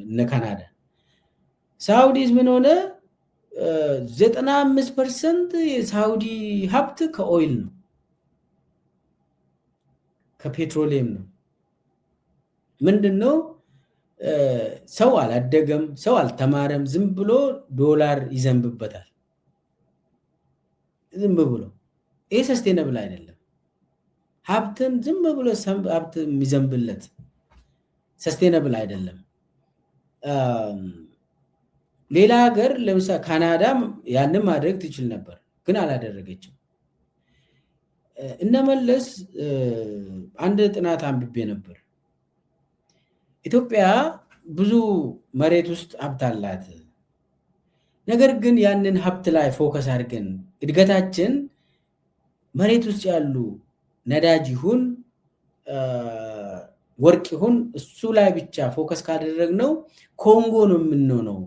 እነ ካናዳ። ሳውዲስ ምን ሆነ? 95% የሳውዲ ሀብት ከኦይል ነው፣ ከፔትሮሊየም ነው። ምንድን ነው? ሰው አላደገም፣ ሰው አልተማረም። ዝም ብሎ ዶላር ይዘንብበታል። ዝም ብሎ ይሄ ሰስቴነብል አይደለም። ሀብትን ዝም ብሎ ሀብት የሚዘንብለት ሰስቴነብል አይደለም። ሌላ ሀገር ለምሳሌ ካናዳ ያንን ማድረግ ትችል ነበር፣ ግን አላደረገችም። እነመለስ አንድ ጥናት አንብቤ ነበር። ኢትዮጵያ ብዙ መሬት ውስጥ ሀብት አላት። ነገር ግን ያንን ሀብት ላይ ፎከስ አድርገን እድገታችን መሬት ውስጥ ያሉ ነዳጅ ይሁን ወርቅ ይሁን እሱ ላይ ብቻ ፎከስ ካደረግነው ኮንጎ ነው የምንሆነው፣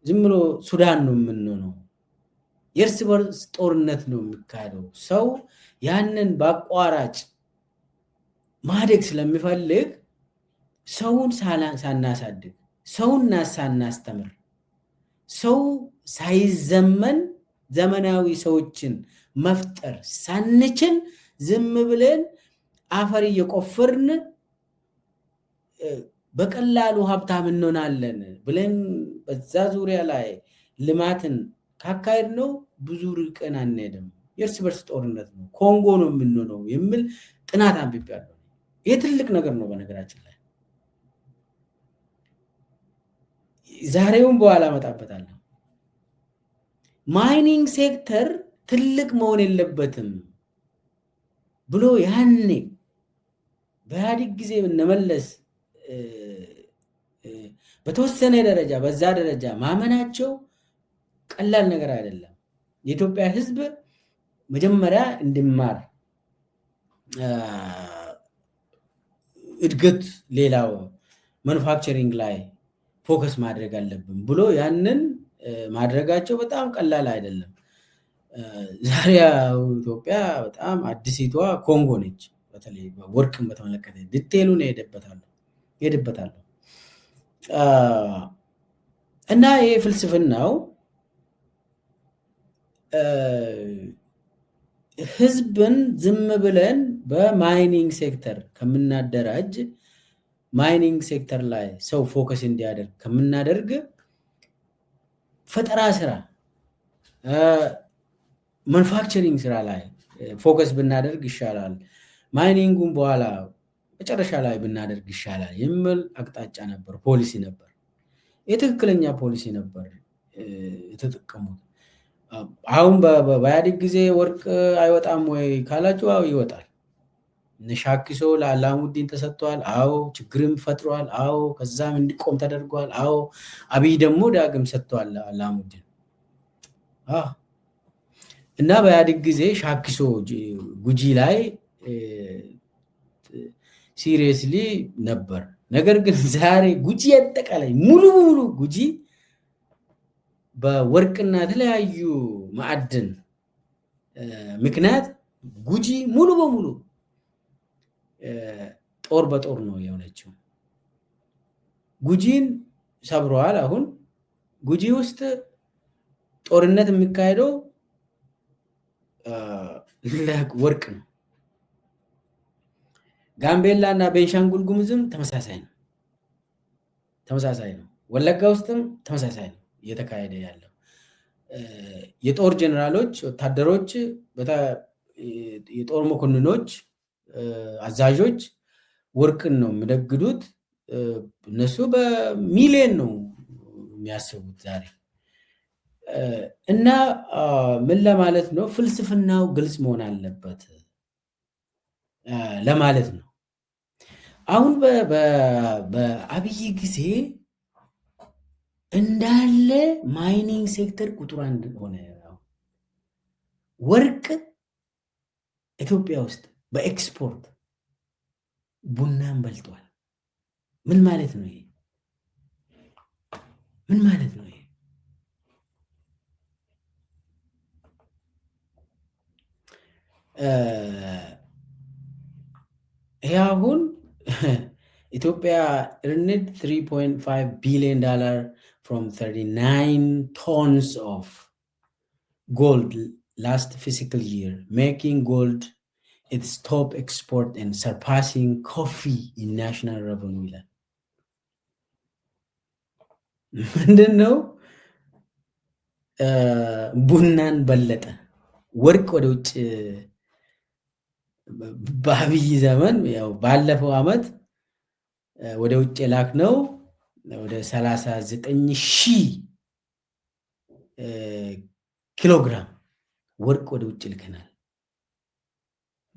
ዝም ብሎ ሱዳን ነው የምንሆነው። የእርስ በርስ ጦርነት ነው የሚካሄደው። ሰው ያንን በአቋራጭ ማደግ ስለሚፈልግ ሰውን ሳናሳድግ፣ ሰውን ሳናስተምር፣ ሰው ሳይዘመን ዘመናዊ ሰዎችን መፍጠር ሳንችል ዝም ብለን አፈር እየቆፈርን በቀላሉ ሀብታም እንሆናለን ብለን በዛ ዙሪያ ላይ ልማትን ካካሄድ ነው ብዙ ርቀን አንሄድም። የእርስ በርስ ጦርነት ነው፣ ኮንጎ ነው የምንሆነው የሚል ጥናት አንብቤያለሁ። ይህ ትልቅ ነገር ነው። በነገራችን ላይ ዛሬውን በኋላ እመጣበታለሁ። ማይኒንግ ሴክተር ትልቅ መሆን የለበትም ብሎ ያኔ በኢህአዴግ ጊዜ እነመለስ በተወሰነ ደረጃ በዛ ደረጃ ማመናቸው ቀላል ነገር አይደለም። የኢትዮጵያ ሕዝብ መጀመሪያ እንዲማር እድገት ሌላው ማኑፋክቸሪንግ ላይ ፎከስ ማድረግ አለብን ብሎ ያንን ማድረጋቸው በጣም ቀላል አይደለም። ዛሬ ኢትዮጵያ በጣም አዲሲቷ ኮንጎ ነች። በተለይ ወርቅን በተመለከተ ዲቴሉን ሄድበታለሁ እና ይሄ ፍልስፍናው ህዝብን ዝም ብለን በማይኒንግ ሴክተር ከምናደራጅ ማይኒንግ ሴክተር ላይ ሰው ፎከስ እንዲያደርግ ከምናደርግ ፈጠራ ስራ፣ ማኑፋክቸሪንግ ስራ ላይ ፎከስ ብናደርግ ይሻላል፣ ማይኒንጉን በኋላ መጨረሻ ላይ ብናደርግ ይሻላል የሚል አቅጣጫ ነበር፣ ፖሊሲ ነበር። የትክክለኛ ፖሊሲ ነበር የተጠቀሙት። አሁን በኢህአዴግ ጊዜ ወርቅ አይወጣም ወይ ካላችሁ፣ አዎ ይወጣል። ሻኪሶ ለአላሙዲን ተሰጥቷል። አዎ ችግርም ፈጥሯል። አዎ ከዛም እንዲቆም ተደርጓል። አዎ አብይ ደግሞ ዳግም ሰጥቷል አላሙዲን። እና በኢህአዴግ ጊዜ ሻኪሶ ጉጂ ላይ ሲሪየስሊ ነበር። ነገር ግን ዛሬ ጉጂ አጠቃላይ ሙሉ በሙሉ ጉጂ በወርቅና የተለያዩ ማዕድን ምክንያት ጉጂ ሙሉ በሙሉ ጦር በጦር ነው የሆነችው። ጉጂን ሰብረዋል። አሁን ጉጂ ውስጥ ጦርነት የሚካሄደው ወርቅ ነው። ጋምቤላ እና ቤንሻንጉል ጉሙዝም ተመሳሳይ ነው። ወለጋ ውስጥም ተመሳሳይ ነው እየተካሄደ ያለው። የጦር ጀነራሎች፣ ወታደሮች፣ የጦር መኮንኖች፣ አዛዦች ወርቅን ነው የሚነግዱት። እነሱ በሚሊዮን ነው የሚያስቡት ዛሬ። እና ምን ለማለት ነው? ፍልስፍናው ግልጽ መሆን አለበት ለማለት ነው። አሁን በአብይ ጊዜ እንዳለ ማይኒንግ ሴክተር ቁጥር አንድ ሆነ። ወርቅ ኢትዮጵያ ውስጥ በኤክስፖርት ቡናን በልጧል። ምን ማለት ነው ይሄ? ምን ማለት ነው ይሄ? ይሄ አሁን ኢትዮጵያ earned $3.5 billion from 39 tons of gold last fiscal year, making gold its top export and surpassing coffee in national revenue ይላል። ምንድን ነው? ቡናን በለጠ። ወርቅ ወደ ውጭ በአብይ ዘመን ያው ባለፈው ዓመት ወደ ውጭ ላክ ነው ወደ 39,000 ኪሎግራም ወርቅ ወደ ውጭ ልከናል።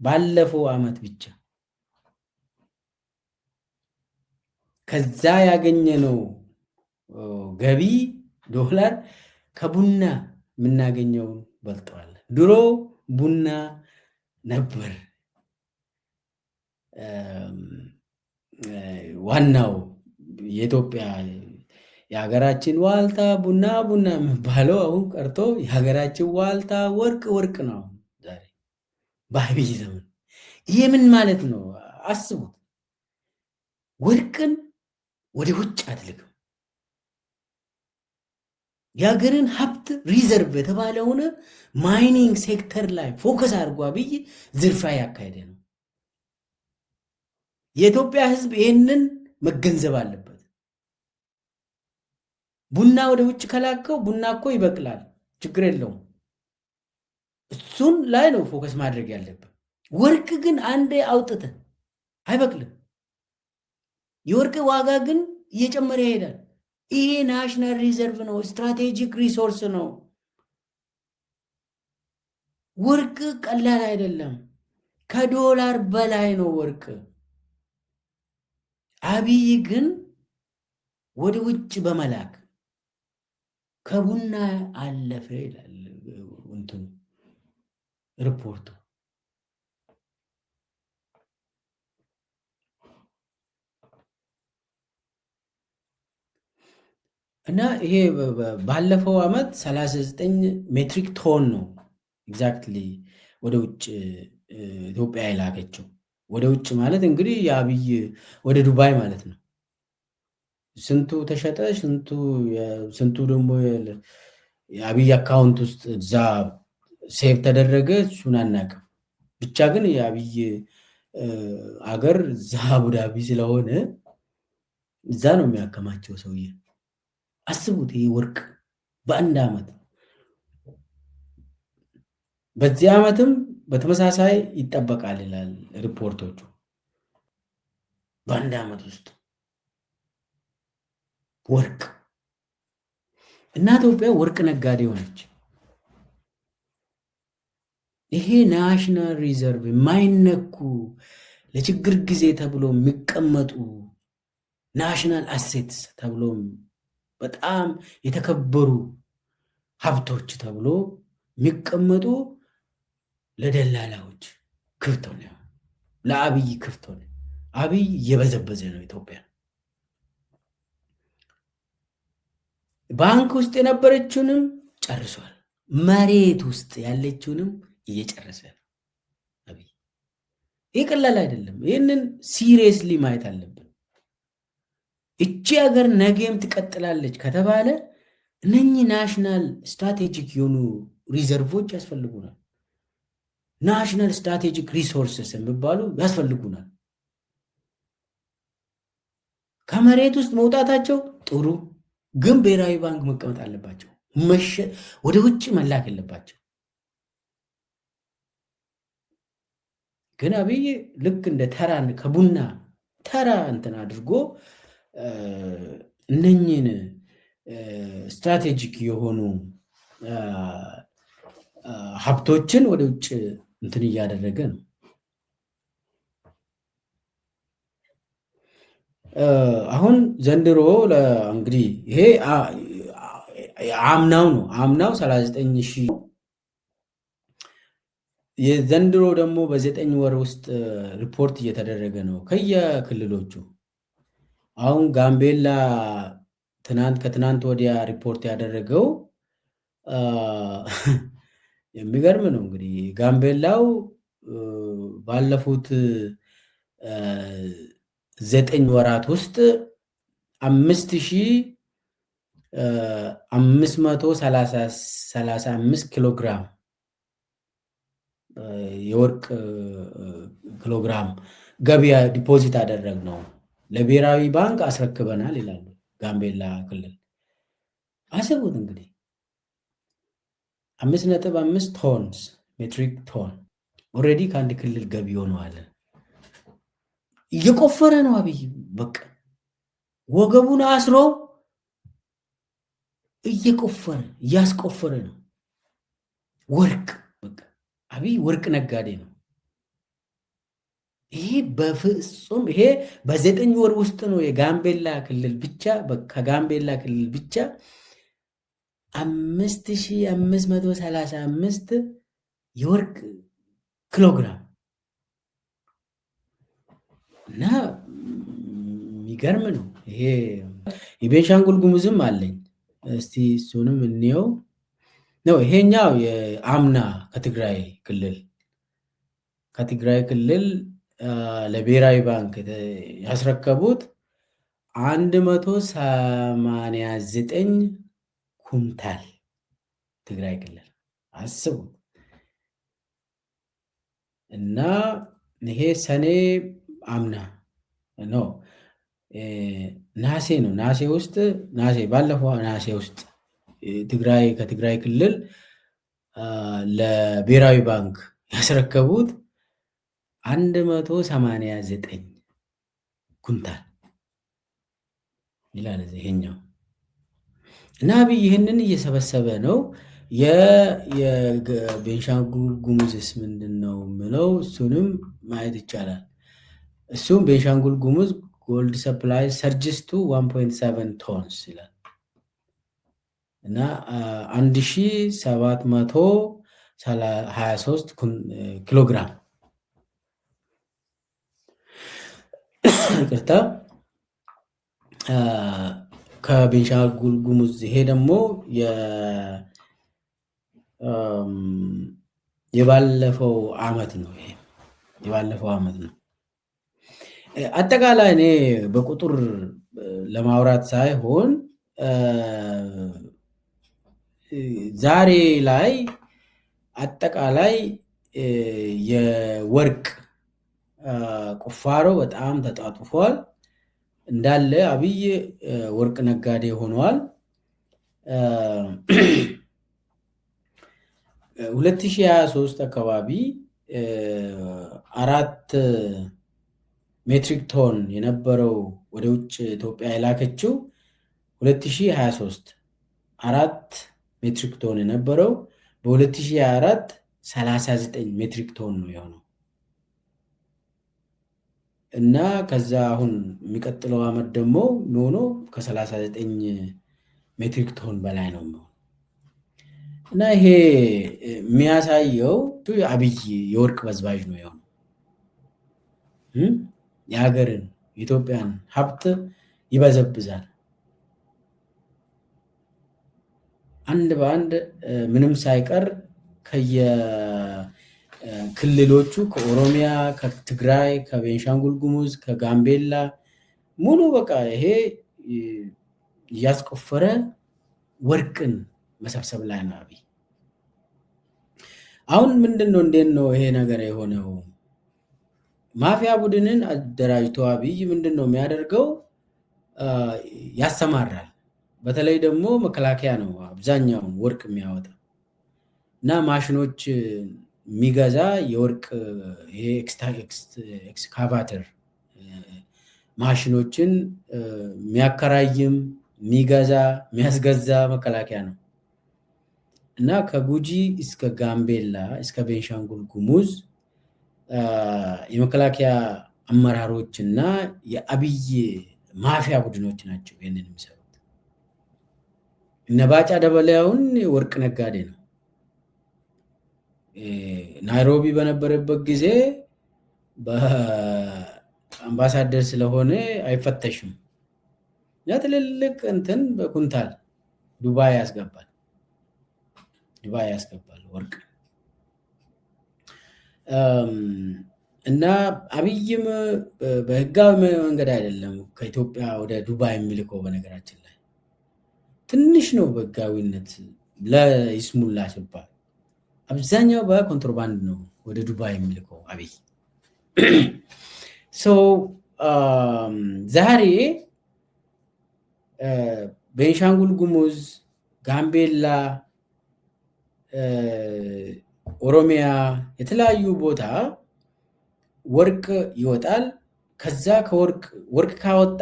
ባለፈው ዓመት ብቻ ከዛ ያገኘነው ገቢ ዶላር ከቡና የምናገኘው በልጠዋል። ድሮ ቡና ነበር ዋናው የኢትዮጵያ የሀገራችን ዋልታ ቡና የሚባለው አሁን ቀርቶ የሀገራችን ዋልታ ወርቅ ነው ዛሬ በአብይ ዘመን። ይሄ ምን ማለት ነው? አስቡት። ወርቅን ወደ ውጭ አትልክም። የሀገርን ሀብት ሪዘርቭ የተባለውን ማይኒንግ ሴክተር ላይ ፎከስ አድርጎ አብይ ዝርፊያ ያካሄደ ነው። የኢትዮጵያ ሕዝብ ይህንን መገንዘብ አለበት። ቡና ወደ ውጭ ከላከው ቡና እኮ ይበቅላል፣ ችግር የለውም። እሱን ላይ ነው ፎከስ ማድረግ ያለብን። ወርቅ ግን አንዴ አውጥተ አይበቅልም። የወርቅ ዋጋ ግን እየጨመረ ይሄዳል። ይሄ ናሽናል ሪዘርቭ ነው፣ ስትራቴጂክ ሪሶርስ ነው። ወርቅ ቀላል አይደለም፣ ከዶላር በላይ ነው ወርቅ። አብይ ግን ወደ ውጭ በመላክ ከቡና አለፈ ይላል እንትኑ ሪፖርቱ። እና ይሄ ባለፈው ዓመት 39 ሜትሪክ ቶን ነው ኤግዛክትሊ ወደ ውጭ ኢትዮጵያ የላከችው። ወደ ውጭ ማለት እንግዲህ የአብይ ወደ ዱባይ ማለት ነው። ስንቱ ተሸጠ፣ ስንቱ ደግሞ የአብይ አካውንት ውስጥ እዛ ሴቭ ተደረገ፣ እሱን አናውቅም። ብቻ ግን የአብይ አገር እዛ አቡዳቢ ስለሆነ እዛ ነው የሚያከማቸው ሰውዬ። አስቡት፣ ይህ ወርቅ በአንድ ዓመት። በዚህ ዓመትም በተመሳሳይ ይጠበቃል ይላል ሪፖርቶቹ። በአንድ ዓመት ውስጥ ወርቅ እና ኢትዮጵያ ወርቅ ነጋዴ ሆነች። ይሄ ናሽናል ሪዘርቭ የማይነኩ ለችግር ጊዜ ተብሎ የሚቀመጡ ናሽናል አሴትስ ተብሎ በጣም የተከበሩ ሀብቶች ተብሎ የሚቀመጡ ለደላላዎች ክፍት ሆነ፣ ለአብይ ክፍት ሆነ። አብይ እየበዘበዘ ነው ኢትዮጵያ። ባንክ ውስጥ የነበረችውንም ጨርሷል፣ መሬት ውስጥ ያለችውንም እየጨረሰ ነው አብይ። ይህ ቀላል አይደለም። ይህንን ሲሪየስሊ ማየት አለብን። እቺ ሀገር ነገም ትቀጥላለች ከተባለ እነኚህ ናሽናል ስትራቴጂክ የሆኑ ሪዘርቮች ያስፈልጉናል። ናሽናል ስትራቴጂክ ሪሶርስስ የሚባሉ ያስፈልጉናል። ከመሬት ውስጥ መውጣታቸው ጥሩ፣ ግን ብሔራዊ ባንክ መቀመጥ አለባቸው። ወደ ውጭ መላክ የለባቸው። ግን አብይ ልክ እንደ ተራ ከቡና ተራ እንትን አድርጎ እነኝን ስትራቴጂክ የሆኑ ሀብቶችን ወደ ውጭ እንትን እያደረገ ነው። አሁን ዘንድሮ እንግዲህ ይሄ አምናው ነው። አምናው 39,000 የዘንድሮ ደግሞ በ9 ወር ውስጥ ሪፖርት እየተደረገ ነው ከየክልሎቹ። አሁን ጋምቤላ ከትናንት ወዲያ ሪፖርት ያደረገው የሚገርም ነው። እንግዲህ ጋምቤላው ባለፉት 9 ወራት ውስጥ 5,535 ኪሎ ግራም የወርቅ ኪሎግራም ገቢያ ዲፖዚት አደረግ ነው ለብሔራዊ ባንክ አስረክበናል ይላሉ ጋምቤላ ክልል። አስቡት እንግዲህ 5.5 ቶንስ ሜትሪክ ቶን ኦልሬዲ ከአንድ ክልል ገቢ ሆነዋል። እየቆፈረ ነው አብይ። በቃ ወገቡን አስሮ እያስቆፈረ ነው ወርቅ። በቃ አብይ ወርቅ ነጋዴ ነው። ይሄ በፍጹም ይሄ በ9 ወር ውስጥ ነው የጋምቤላ ክልል ብቻ ከጋምቤላ ክልል ብቻ 5535 የወርቅ ኪሎግራም እና የሚገርም ነው። ይሄ የቤንሻንጉል ጉሙዝም አለኝ። እስቲ እሱንም እንየው ነው። ይሄኛው የአምና ከትግራይ ክልል ለብሔራዊ ባንክ ያስረከቡት 189 ኩንታል ትግራይ ክልል አስቡት። እና ይሄ ሰኔ አምና ነው ባለፈው ነሐሴ ውስጥ ከትግራይ ክልል ለብሔራዊ ባንክ ያስረከቡት 189 ኩንታል ይላል ይሄኛው። እና አብይ ይህንን እየሰበሰበ ነው። የቤንሻንጉል ጉሙዝስ ምንድን ነው ምለው? እሱንም ማየት ይቻላል። እሱም ቤንሻንጉል ጉሙዝ ጎልድ ሰፕላይ ሰርጅስ ቱ 1.7 ቶንስ ይላል እና 1723 ኪሎግራም ይቅርታ ከቤንሻንጉል ጉሙዝ። ይሄ ደግሞ የባለፈው ዓመት ነው። ይሄ የባለፈው ዓመት ነው። አጠቃላይ እኔ በቁጥር ለማውራት ሳይሆን ዛሬ ላይ አጠቃላይ የወርቅ ቁፋሮ በጣም ተጣጥፏል። እንዳለ አብይ ወርቅ ነጋዴ ሆኗል። 2023 አካባቢ 4 ሜትሪክ ቶን የነበረው ወደ ውጭ ኢትዮጵያ የላከችው 2023 4 ሜትሪክ ቶን የነበረው በ2024 39 ሜትሪክ ቶን ነው የሆነው እና ከዛ አሁን የሚቀጥለው ዓመት ደግሞ ኖኖ ከ39 ሜትሪክ ቶን በላይ ነው እና ይሄ የሚያሳየው አብይ የወርቅ በዝባዥ ነው የሆነው። የሀገርን የኢትዮጵያን ሀብት ይበዘብዛል። አንድ በአንድ ምንም ሳይቀር ከየክልሎቹ ከኦሮሚያ፣ ከትግራይ፣ ከቤንሻንጉል ጉሙዝ፣ ከጋምቤላ ሙሉ በቃ ይሄ እያስቆፈረ ወርቅን መሰብሰብ ላይ ነው አብይ። አሁን ምንድነው እንዴት ነው ይሄ ነገር የሆነው? ማፊያ ቡድንን አደራጅቶ አብይ ምንድነው የሚያደርገው? ያሰማራል። በተለይ ደግሞ መከላከያ ነው አብዛኛውን ወርቅ የሚያወጣ እና ማሽኖች የሚገዛ የወርቅ ይሄ ኤክስካቫተር ማሽኖችን የሚያከራይም የሚገዛ የሚያስገዛ መከላከያ ነው እና ከጉጂ እስከ ጋምቤላ እስከ ቤንሻንጉል ጉሙዝ የመከላከያ አመራሮች እና የአብይ ማፊያ ቡድኖች ናቸው ይህንን የሚሰሩት። እነ ባጫ ደበሌውን ወርቅ ነጋዴ ነው። ናይሮቢ በነበረበት ጊዜ በአምባሳደር ስለሆነ አይፈተሽም። ትልልቅ እንትን በኩንታል ዱባይ ያስገባል ወርቅ እና አብይም በህጋዊ መንገድ አይደለም ከኢትዮጵያ ወደ ዱባይ የሚልከው። በነገራችን ላይ ትንሽ ነው በህጋዊነት ለይስሙላ ሲባል፣ አብዛኛው በኮንትሮባንድ ነው ወደ ዱባይ የሚልከው አብይ። ዛሬ ቤንሻንጉል ጉሙዝ፣ ጋምቤላ፣ ኦሮሚያ የተለያዩ ቦታ ወርቅ ይወጣል። ከዛ ወርቅ ካወጣ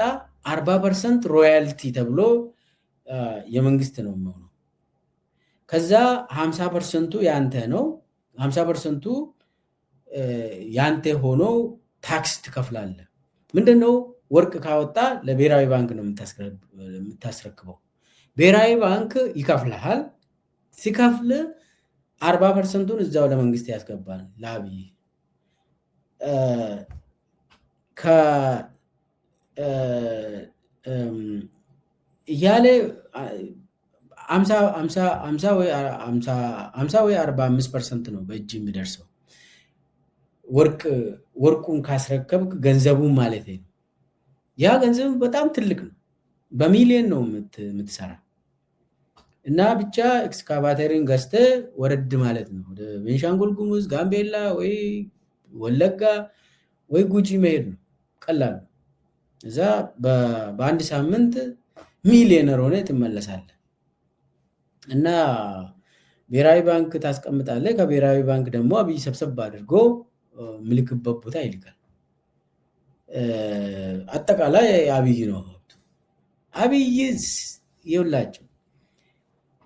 40% ሮያልቲ ተብሎ የመንግስት ነው የሚሆነው። ከዛ 50% ያንተ ነው። 50% ያንተ ሆኖ ታክስ ትከፍላለህ። ምንድነው ወርቅ ካወጣ ለብሔራዊ ባንክ ነው የምታስረክበው። ብሔራዊ ባንክ ይከፍልሃል። ሲከፍል 40%ን እዛው ለመንግስት ያስገባል ለአብይ እያለ 50 ወይ 45% ነው በእጅ የሚደርሰው ወርቁን ካስረከብክ ገንዘቡን ማለት ነው። ያ ገንዘብ በጣም ትልቅ ነው። በሚሊዮን ነው የምትሰራ እና ብቻ ኤክስካቫተርን ገዝተ ወረድ ማለት ነው። ወደ ቤንሻንጉል ጉሙዝ፣ ጋምቤላ ወይ ወለጋ ወይ ጉጂ መሄድ ነው። ቀላል ነው። እዛ በአንድ ሳምንት ሚሊዮነር ሆነ ትመለሳለህ። እና ብሔራዊ ባንክ ታስቀምጣለህ። ከብሔራዊ ባንክ ደግሞ አብይ ሰብሰብ አድርጎ ምልክበት ቦታ ይልካል። አጠቃላይ አብይ ነው። አብይ ይውላቸው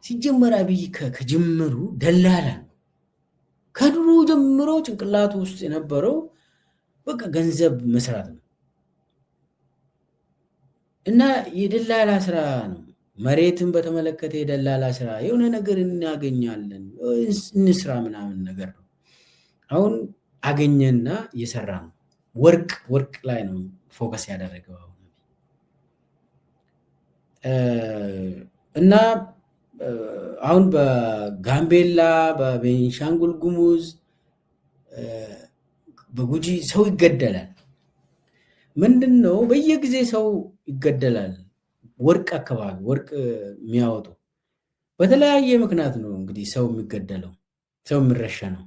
ሲጀመር አብይ ከጅምሩ ደላላ ነው። ከድሮ ጀምሮ ጭንቅላቱ ውስጥ የነበረው በቃ ገንዘብ መስራት ነው እና የደላላ ስራ ነው። መሬትን በተመለከተ የደላላ ስራ የሆነ ነገር እናገኛለን እንስራ ምናምን ነገር ነው። አሁን አገኘና እየሰራ ነው። ወርቅ ላይ ነው ፎከስ ያደረገው አሁን እና አሁን በጋምቤላ፣ በቤንሻንጉል ጉሙዝ፣ በጉጂ ሰው ይገደላል። ምንድን ነው በየጊዜ ሰው ይገደላል። ወርቅ አካባቢ ወርቅ የሚያወጡ በተለያየ ምክንያት ነው እንግዲህ ሰው የሚገደለው፣ ሰው የሚረሸነው።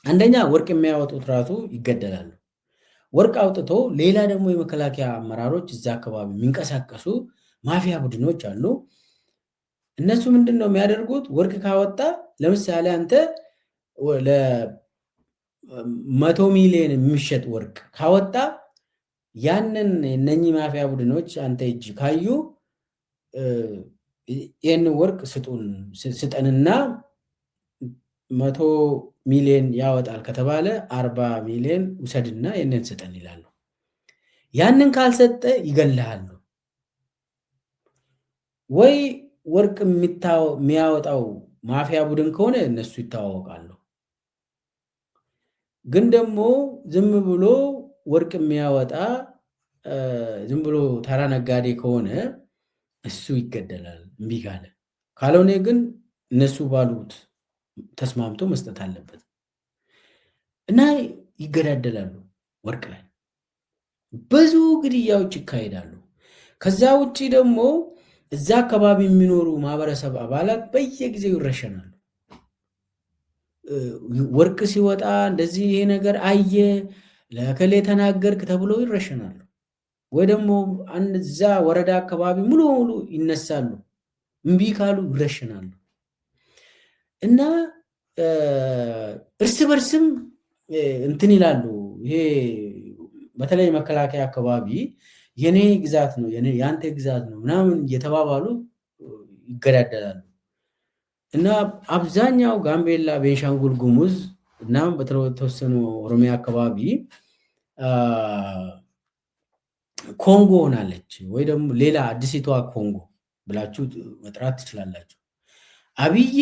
አንደኛ ወርቅ የሚያወጡት ራሱ ይገደላሉ። ወርቅ አውጥቶ ሌላ ደግሞ የመከላከያ አመራሮች እዛ አካባቢ የሚንቀሳቀሱ ማፊያ ቡድኖች አሉ። እነሱ ምንድን ነው የሚያደርጉት? ወርቅ ካወጣ ለምሳሌ አንተ ለ100 ሚሊዮን የሚሸጥ ወርቅ ካወጣ ያንን እነኚህ ማፊያ ቡድኖች አንተ እጅ ካዩ ይህን ወርቅ ስጠንና 100 ሚሊዮን ያወጣል ከተባለ 40 ሚሊዮን ውሰድና ይህንን ስጠን ይላሉ። ያንን ካልሰጠ ይገልሃሉ። ወይ ወርቅ የሚያወጣው ማፊያ ቡድን ከሆነ እነሱ ይታወቃሉ። ግን ደግሞ ዝም ብሎ ወርቅ የሚያወጣ ዝም ብሎ ተራ ነጋዴ ከሆነ እሱ ይገደላል እምቢ ካለ። ካልሆነ ግን እነሱ ባሉት ተስማምቶ መስጠት አለበት እና ይገዳደላሉ። ወርቅ ላይ ብዙ ግድያዎች ይካሄዳሉ። ከዛ ውጭ ደግሞ እዛ አካባቢ የሚኖሩ ማህበረሰብ አባላት በየጊዜው ይረሸናሉ። ወርቅ ሲወጣ እንደዚህ ይሄ ነገር አየ ለከሌ ተናገርክ ተብለው ይረሸናሉ። ወይ ደግሞ እዛ ወረዳ አካባቢ ሙሉ ሙሉ ይነሳሉ። እምቢ ካሉ ይረሸናሉ። እና እርስ በርስም እንትን ይላሉ። ይሄ በተለይ መከላከያ አካባቢ የኔ ግዛት ነው የአንተ ግዛት ነው ምናምን እየተባባሉ ይገዳደላሉ። እና አብዛኛው ጋምቤላ፣ ቤንሻንጉል ጉሙዝ እና በተወሰኑ ኦሮሚያ አካባቢ ኮንጎ ሆናለች። ወይ ደግሞ ሌላ አዲሲቷ ኮንጎ ብላችሁ መጥራት ትችላላችሁ። አብይ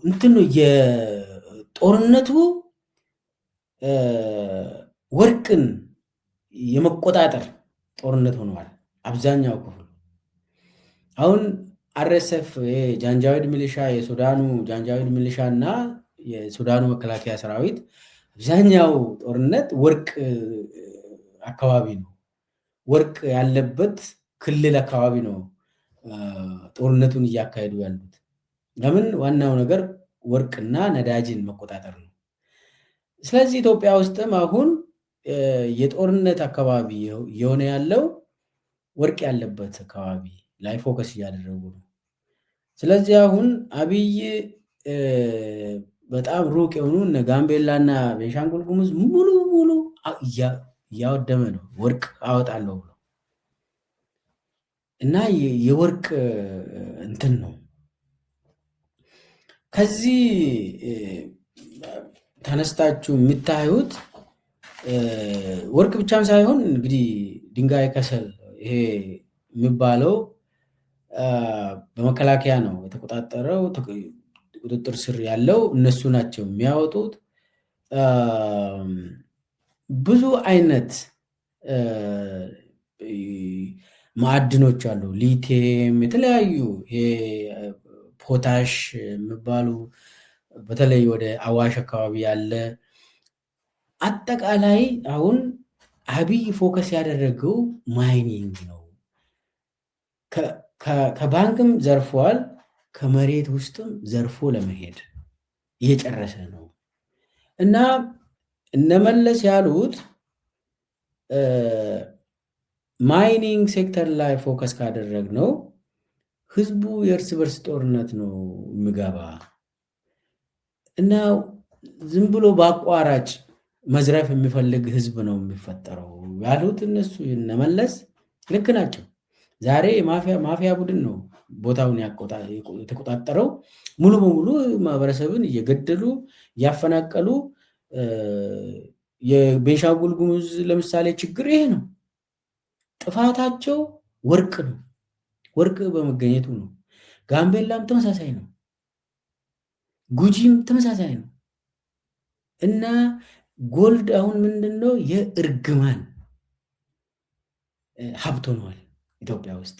እንትን ነው የጦርነቱ ወርቅን የመቆጣጠር ጦርነት ሆነዋል። አብዛኛው ክፍሉ አሁን አርኤስኤፍ ጃንጃዊድ ሚሊሻ የሱዳኑ ጃንጃዊድ ሚሊሻ እና የሱዳኑ መከላከያ ሰራዊት አብዛኛው ጦርነት ወርቅ አካባቢ ነው። ወርቅ ያለበት ክልል አካባቢ ነው ጦርነቱን እያካሄዱ ያሉት። ለምን? ዋናው ነገር ወርቅና ነዳጅን መቆጣጠር ነው። ስለዚህ ኢትዮጵያ ውስጥም አሁን የጦርነት አካባቢ የሆነ ያለው ወርቅ ያለበት አካባቢ ላይ ፎከስ እያደረጉ ነው። ስለዚህ አሁን አብይ በጣም ሩቅ የሆኑ እነ ጋምቤላና ቤንሻንጉል ጉሙዝ ሙሉ ሙሉ እያወደመ ነው ወርቅ አወጣለሁ ብሎ እና የወርቅ እንትን ነው። ከዚህ ተነስታችሁ የምታዩት ወርቅ ብቻም ሳይሆን እንግዲህ ድንጋይ ከሰል ይሄ የሚባለው በመከላከያ ነው የተቆጣጠረው፣ ቁጥጥር ስር ያለው እነሱ ናቸው የሚያወጡት። ብዙ አይነት ማዕድኖች አሉ፣ ሊቲየም፣ የተለያዩ ፖታሽ የሚባሉ በተለይ ወደ አዋሽ አካባቢ ያለ አጠቃላይ አሁን አብይ ፎከስ ያደረገው ማይኒንግ ነው። ከባንክም ዘርፏል፣ ከመሬት ውስጥም ዘርፎ ለመሄድ እየጨረሰ ነው። እና እነመለስ ያሉት ማይኒንግ ሴክተር ላይ ፎከስ ካደረግ ነው ህዝቡ የእርስ በርስ ጦርነት ነው የሚገባ እና ዝም ብሎ በአቋራጭ መዝረፍ የሚፈልግ ህዝብ ነው የሚፈጠረው ያሉት እነሱ እነመለስ ልክ ናቸው። ዛሬ ማፊያ ቡድን ነው ቦታውን የተቆጣጠረው። ሙሉ በሙሉ ማህበረሰብን እየገደሉ እያፈናቀሉ፣ የቤንሻንጉል ጉሙዝ ለምሳሌ ችግር ይሄ ነው። ጥፋታቸው ወርቅ ነው፣ ወርቅ በመገኘቱ ነው። ጋምቤላም ተመሳሳይ ነው፣ ጉጂም ተመሳሳይ ነው። እና ጎልድ አሁን ምንድነው የእርግማን ሀብት ሆኗል ኢትዮጵያ ውስጥ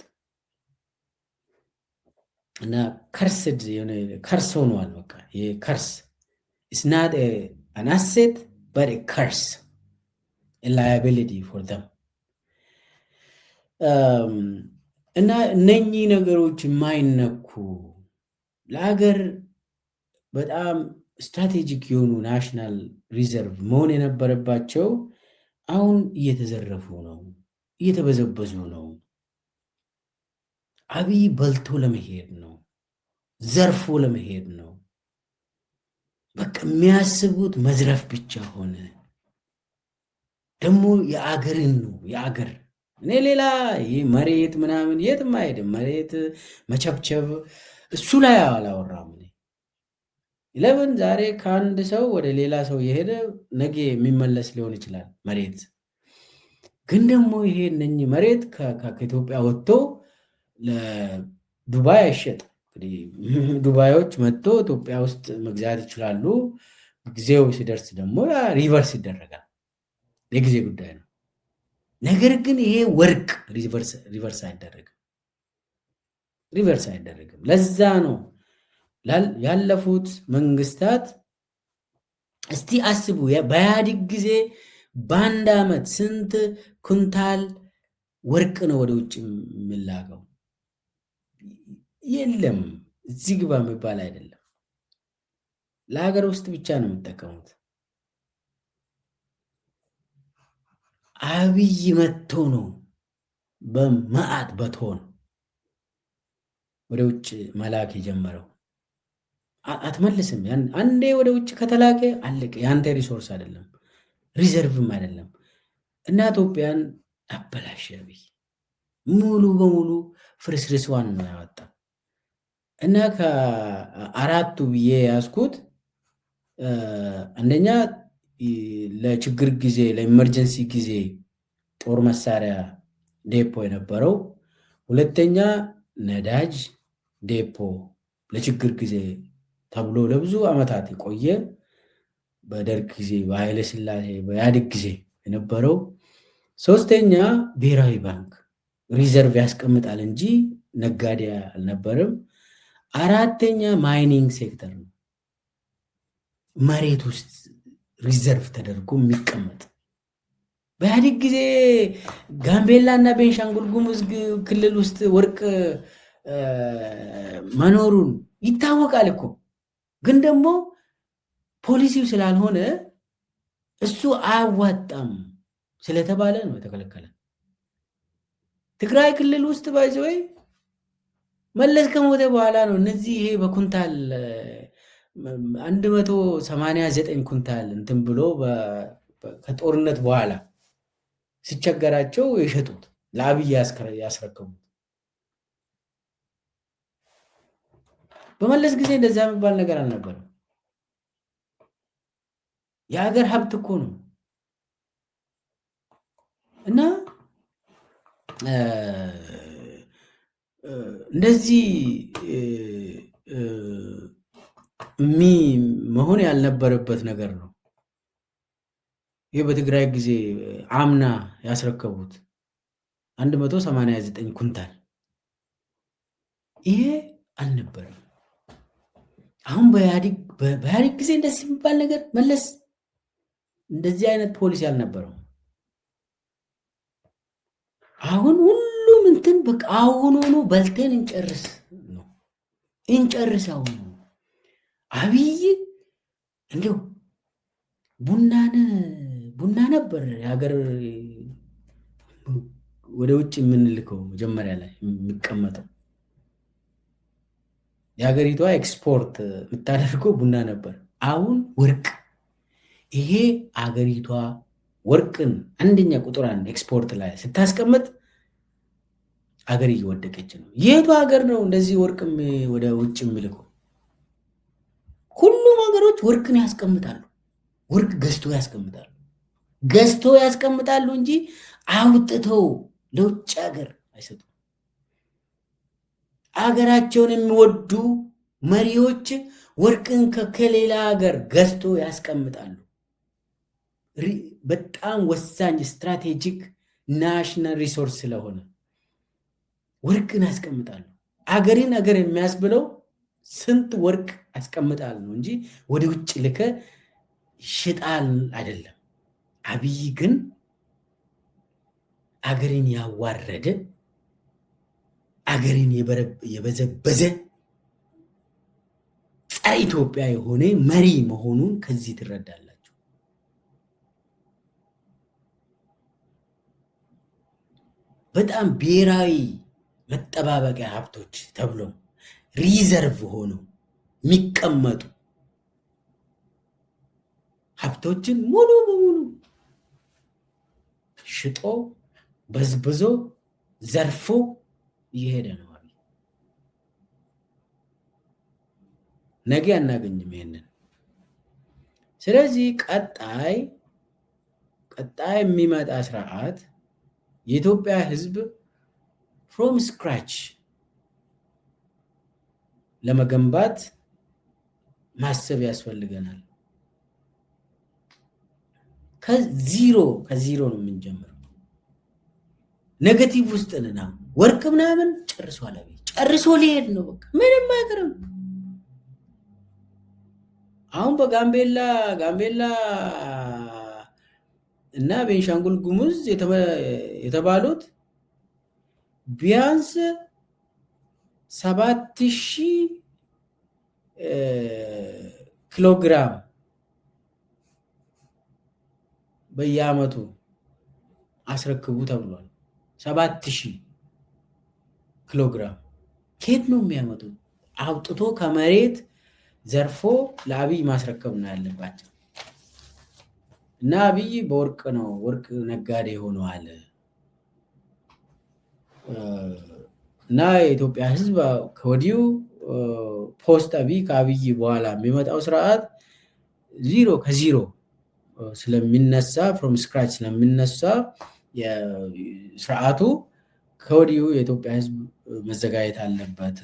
እና ከርስድ የሆነ ከርስ ሆኗል። በቃ የከርስ ኢትስ ናት አን አሴት በት ከርስ ላያቢሊቲ ፎር ዘም። እና እነኚህ ነገሮች የማይነኩ ለሀገር በጣም ስትራቴጂክ የሆኑ ናሽናል ሪዘርቭ መሆን የነበረባቸው አሁን እየተዘረፉ ነው፣ እየተበዘበዙ ነው። አብይ በልቶ ለመሄድ ነው፣ ዘርፎ ለመሄድ ነው። በቃ የሚያስቡት መዝረፍ ብቻ ሆነ። ደግሞ የአገርን ነው የአገር እኔ ሌላ ይህ መሬት ምናምን የትም አይሄድም። መሬት መቸብቸብ እሱ ላይ አላወራም። ለምን ዛሬ ከአንድ ሰው ወደ ሌላ ሰው የሄደ ነገ የሚመለስ ሊሆን ይችላል መሬት። ግን ደግሞ ይሄ እነኚህ መሬት ከኢትዮጵያ ወጥቶ ለዱባይ አይሸጥም። እንግዲህ ዱባዮች መጥቶ ኢትዮጵያ ውስጥ መግዛት ይችላሉ። ጊዜው ሲደርስ ደግሞ ሪቨርስ ይደረጋል፣ የጊዜ ጉዳይ ነው። ነገር ግን ይሄ ወርቅ ሪቨርስ አይደረግም። ለዛ ነው ያለፉት መንግስታት እስቲ አስቡ፣ በኢህአዴግ ጊዜ በአንድ ዓመት ስንት ኩንታል ወርቅ ነው ወደ ውጭ የሚላከው? የለም። እዚህ ግባ የሚባል አይደለም። ለሀገር ውስጥ ብቻ ነው የሚጠቀሙት። አብይ መጥቶ ነው በመዓት በቶን ወደ ውጭ መላክ የጀመረው። አትመልስም። አንዴ ወደ ውጭ ከተላከ አለቀ። የአንተ ሪሶርስ አይደለም፣ ሪዘርቭም አይደለም። እና ኢትዮጵያን አበላሸ አብይ። ሙሉ በሙሉ ፍርስርስዋን ነው ያወጣ። እና ከአራቱ ብዬ ያዝኩት አንደኛ ለችግር ጊዜ ለኢመርጀንሲ ጊዜ ጦር መሳሪያ ዴፖ የነበረው፣ ሁለተኛ ነዳጅ ዴፖ ለችግር ጊዜ ተብሎ ለብዙ ዓመታት የቆየ በደርግ ጊዜ በኃይለ ሥላሴ በኢህአዴግ ጊዜ የነበረው፣ ሶስተኛ ብሔራዊ ባንክ ሪዘርቭ ያስቀምጣል እንጂ ነጋዴ አልነበረም። አራተኛ ማይኒንግ ሴክተር ነው፣ መሬት ውስጥ ሪዘርቭ ተደርጎ የሚቀመጥ። በኢህአዴግ ጊዜ ጋምቤላ እና ቤንሻንጉል ጉሙዝ ክልል ውስጥ ወርቅ መኖሩን ይታወቃል እኮ። ግን ደግሞ ፖሊሲው ስላልሆነ እሱ አያዋጣም ስለተባለ ነው የተከለከለ። ትግራይ ክልል ውስጥ ባይዘወይ መለስ ከሞተ በኋላ ነው እነዚህ ይሄ በኩንታል 189 ኩንታል እንትን ብሎ ከጦርነት በኋላ ሲቸገራቸው የሸጡት ለአብይ ያስረከቡት። በመለስ ጊዜ እንደዛ የሚባል ነገር አልነበረም። የሀገር ሀብት እኮ ነው። እና እንደዚህ መሆን ያልነበረበት ነገር ነው። ይህ በትግራይ ጊዜ አምና ያስረከቡት 189 ኩንታል ይሄ አልነበረም። አሁን በኢህአዴግ ጊዜ እንደዚህ የሚባል ነገር መለስ እንደዚህ አይነት ፖሊሲ አልነበረው። አሁን ሁሉም እንትን በቃ አሁን ሆኖ በልተን እንጨርስ ነው እንጨርስ። አሁን አብይ እንደው ቡና ነበር የሀገር ወደ ውጭ የምንልከው መጀመሪያ ላይ የሚቀመጠው የሀገሪቷ ኤክስፖርት የምታደርገው ቡና ነበር። አሁን ወርቅ። ይሄ አገሪቷ ወርቅን አንደኛ ቁጥር አንድ ኤክስፖርት ላይ ስታስቀምጥ አገር እየወደቀች ነው። የቱ ሀገር ነው እንደዚህ ወርቅም ወደ ውጭ የሚልከው? ሁሉም ሀገሮች ወርቅን ያስቀምጣሉ። ወርቅ ገዝቶ ያስቀምጣሉ እንጂ አውጥተው ለውጭ ሀገር አይሰጡም። አገራቸውን የሚወዱ መሪዎች ወርቅን ከሌላ ሀገር ገዝቶ ያስቀምጣሉ። በጣም ወሳኝ ስትራቴጂክ ናሽናል ሪሶርስ ስለሆነ ወርቅን ያስቀምጣሉ። አገርን አገር የሚያስብለው ስንት ወርቅ ያስቀምጣል ነው እንጂ ወደ ውጭ ልከ ሽጣል አይደለም። አብይ ግን አገርን ያዋረደ አገርን የበዘበዘ ጸረ ኢትዮጵያ የሆነ መሪ መሆኑን ከዚህ ትረዳላችሁ። በጣም ብሔራዊ መጠባበቂያ ሀብቶች ተብሎ ሪዘርቭ ሆኖ የሚቀመጡ ሀብቶችን ሙሉ በሙሉ ሽጦ በዝብዞ ዘርፎ እየሄደ ነው። ነገ አናገኝም ይሄንን። ስለዚህ ቀጣይ የሚመጣ ስርዓት የኢትዮጵያ ሕዝብ ፍሮም ስክራች ለመገንባት ማሰብ ያስፈልገናል። ከዚሮ ነው የምንጀምረው። ኔጌቲቭ ውስጥ ነን። ወርቅ ምናምን ጨርሶ ሊሄድ ነው። በቃ ምንም አይቀርም። አሁን በጋምቤላ እና ቤንሻንጉል ጉሙዝ የተባሉት ቢያንስ 7000 ኪሎ ግራም በየአመቱ አስረክቡ ተብሏል። 7000 ኪሎ ግራም ከየት ነው የሚያመጡት? አውጥቶ ከመሬት ዘርፎ ለአብይ ማስረከብ ነው ያለባቸው። እና አብይ በወርቅ ነው ወርቅ ነጋዴ ሆነዋል። እና የኢትዮጵያ ሕዝብ ከወዲሁ ፖስት ከአብይ በኋላ የሚመጣው ስርዓት ከዚሮ ስለሚነሳ ፍሮም ስክራች ስለሚነሳ ስርዓቱ ከወዲሁ የኢትዮጵያ ሕዝብ መዘጋጀት አለበት።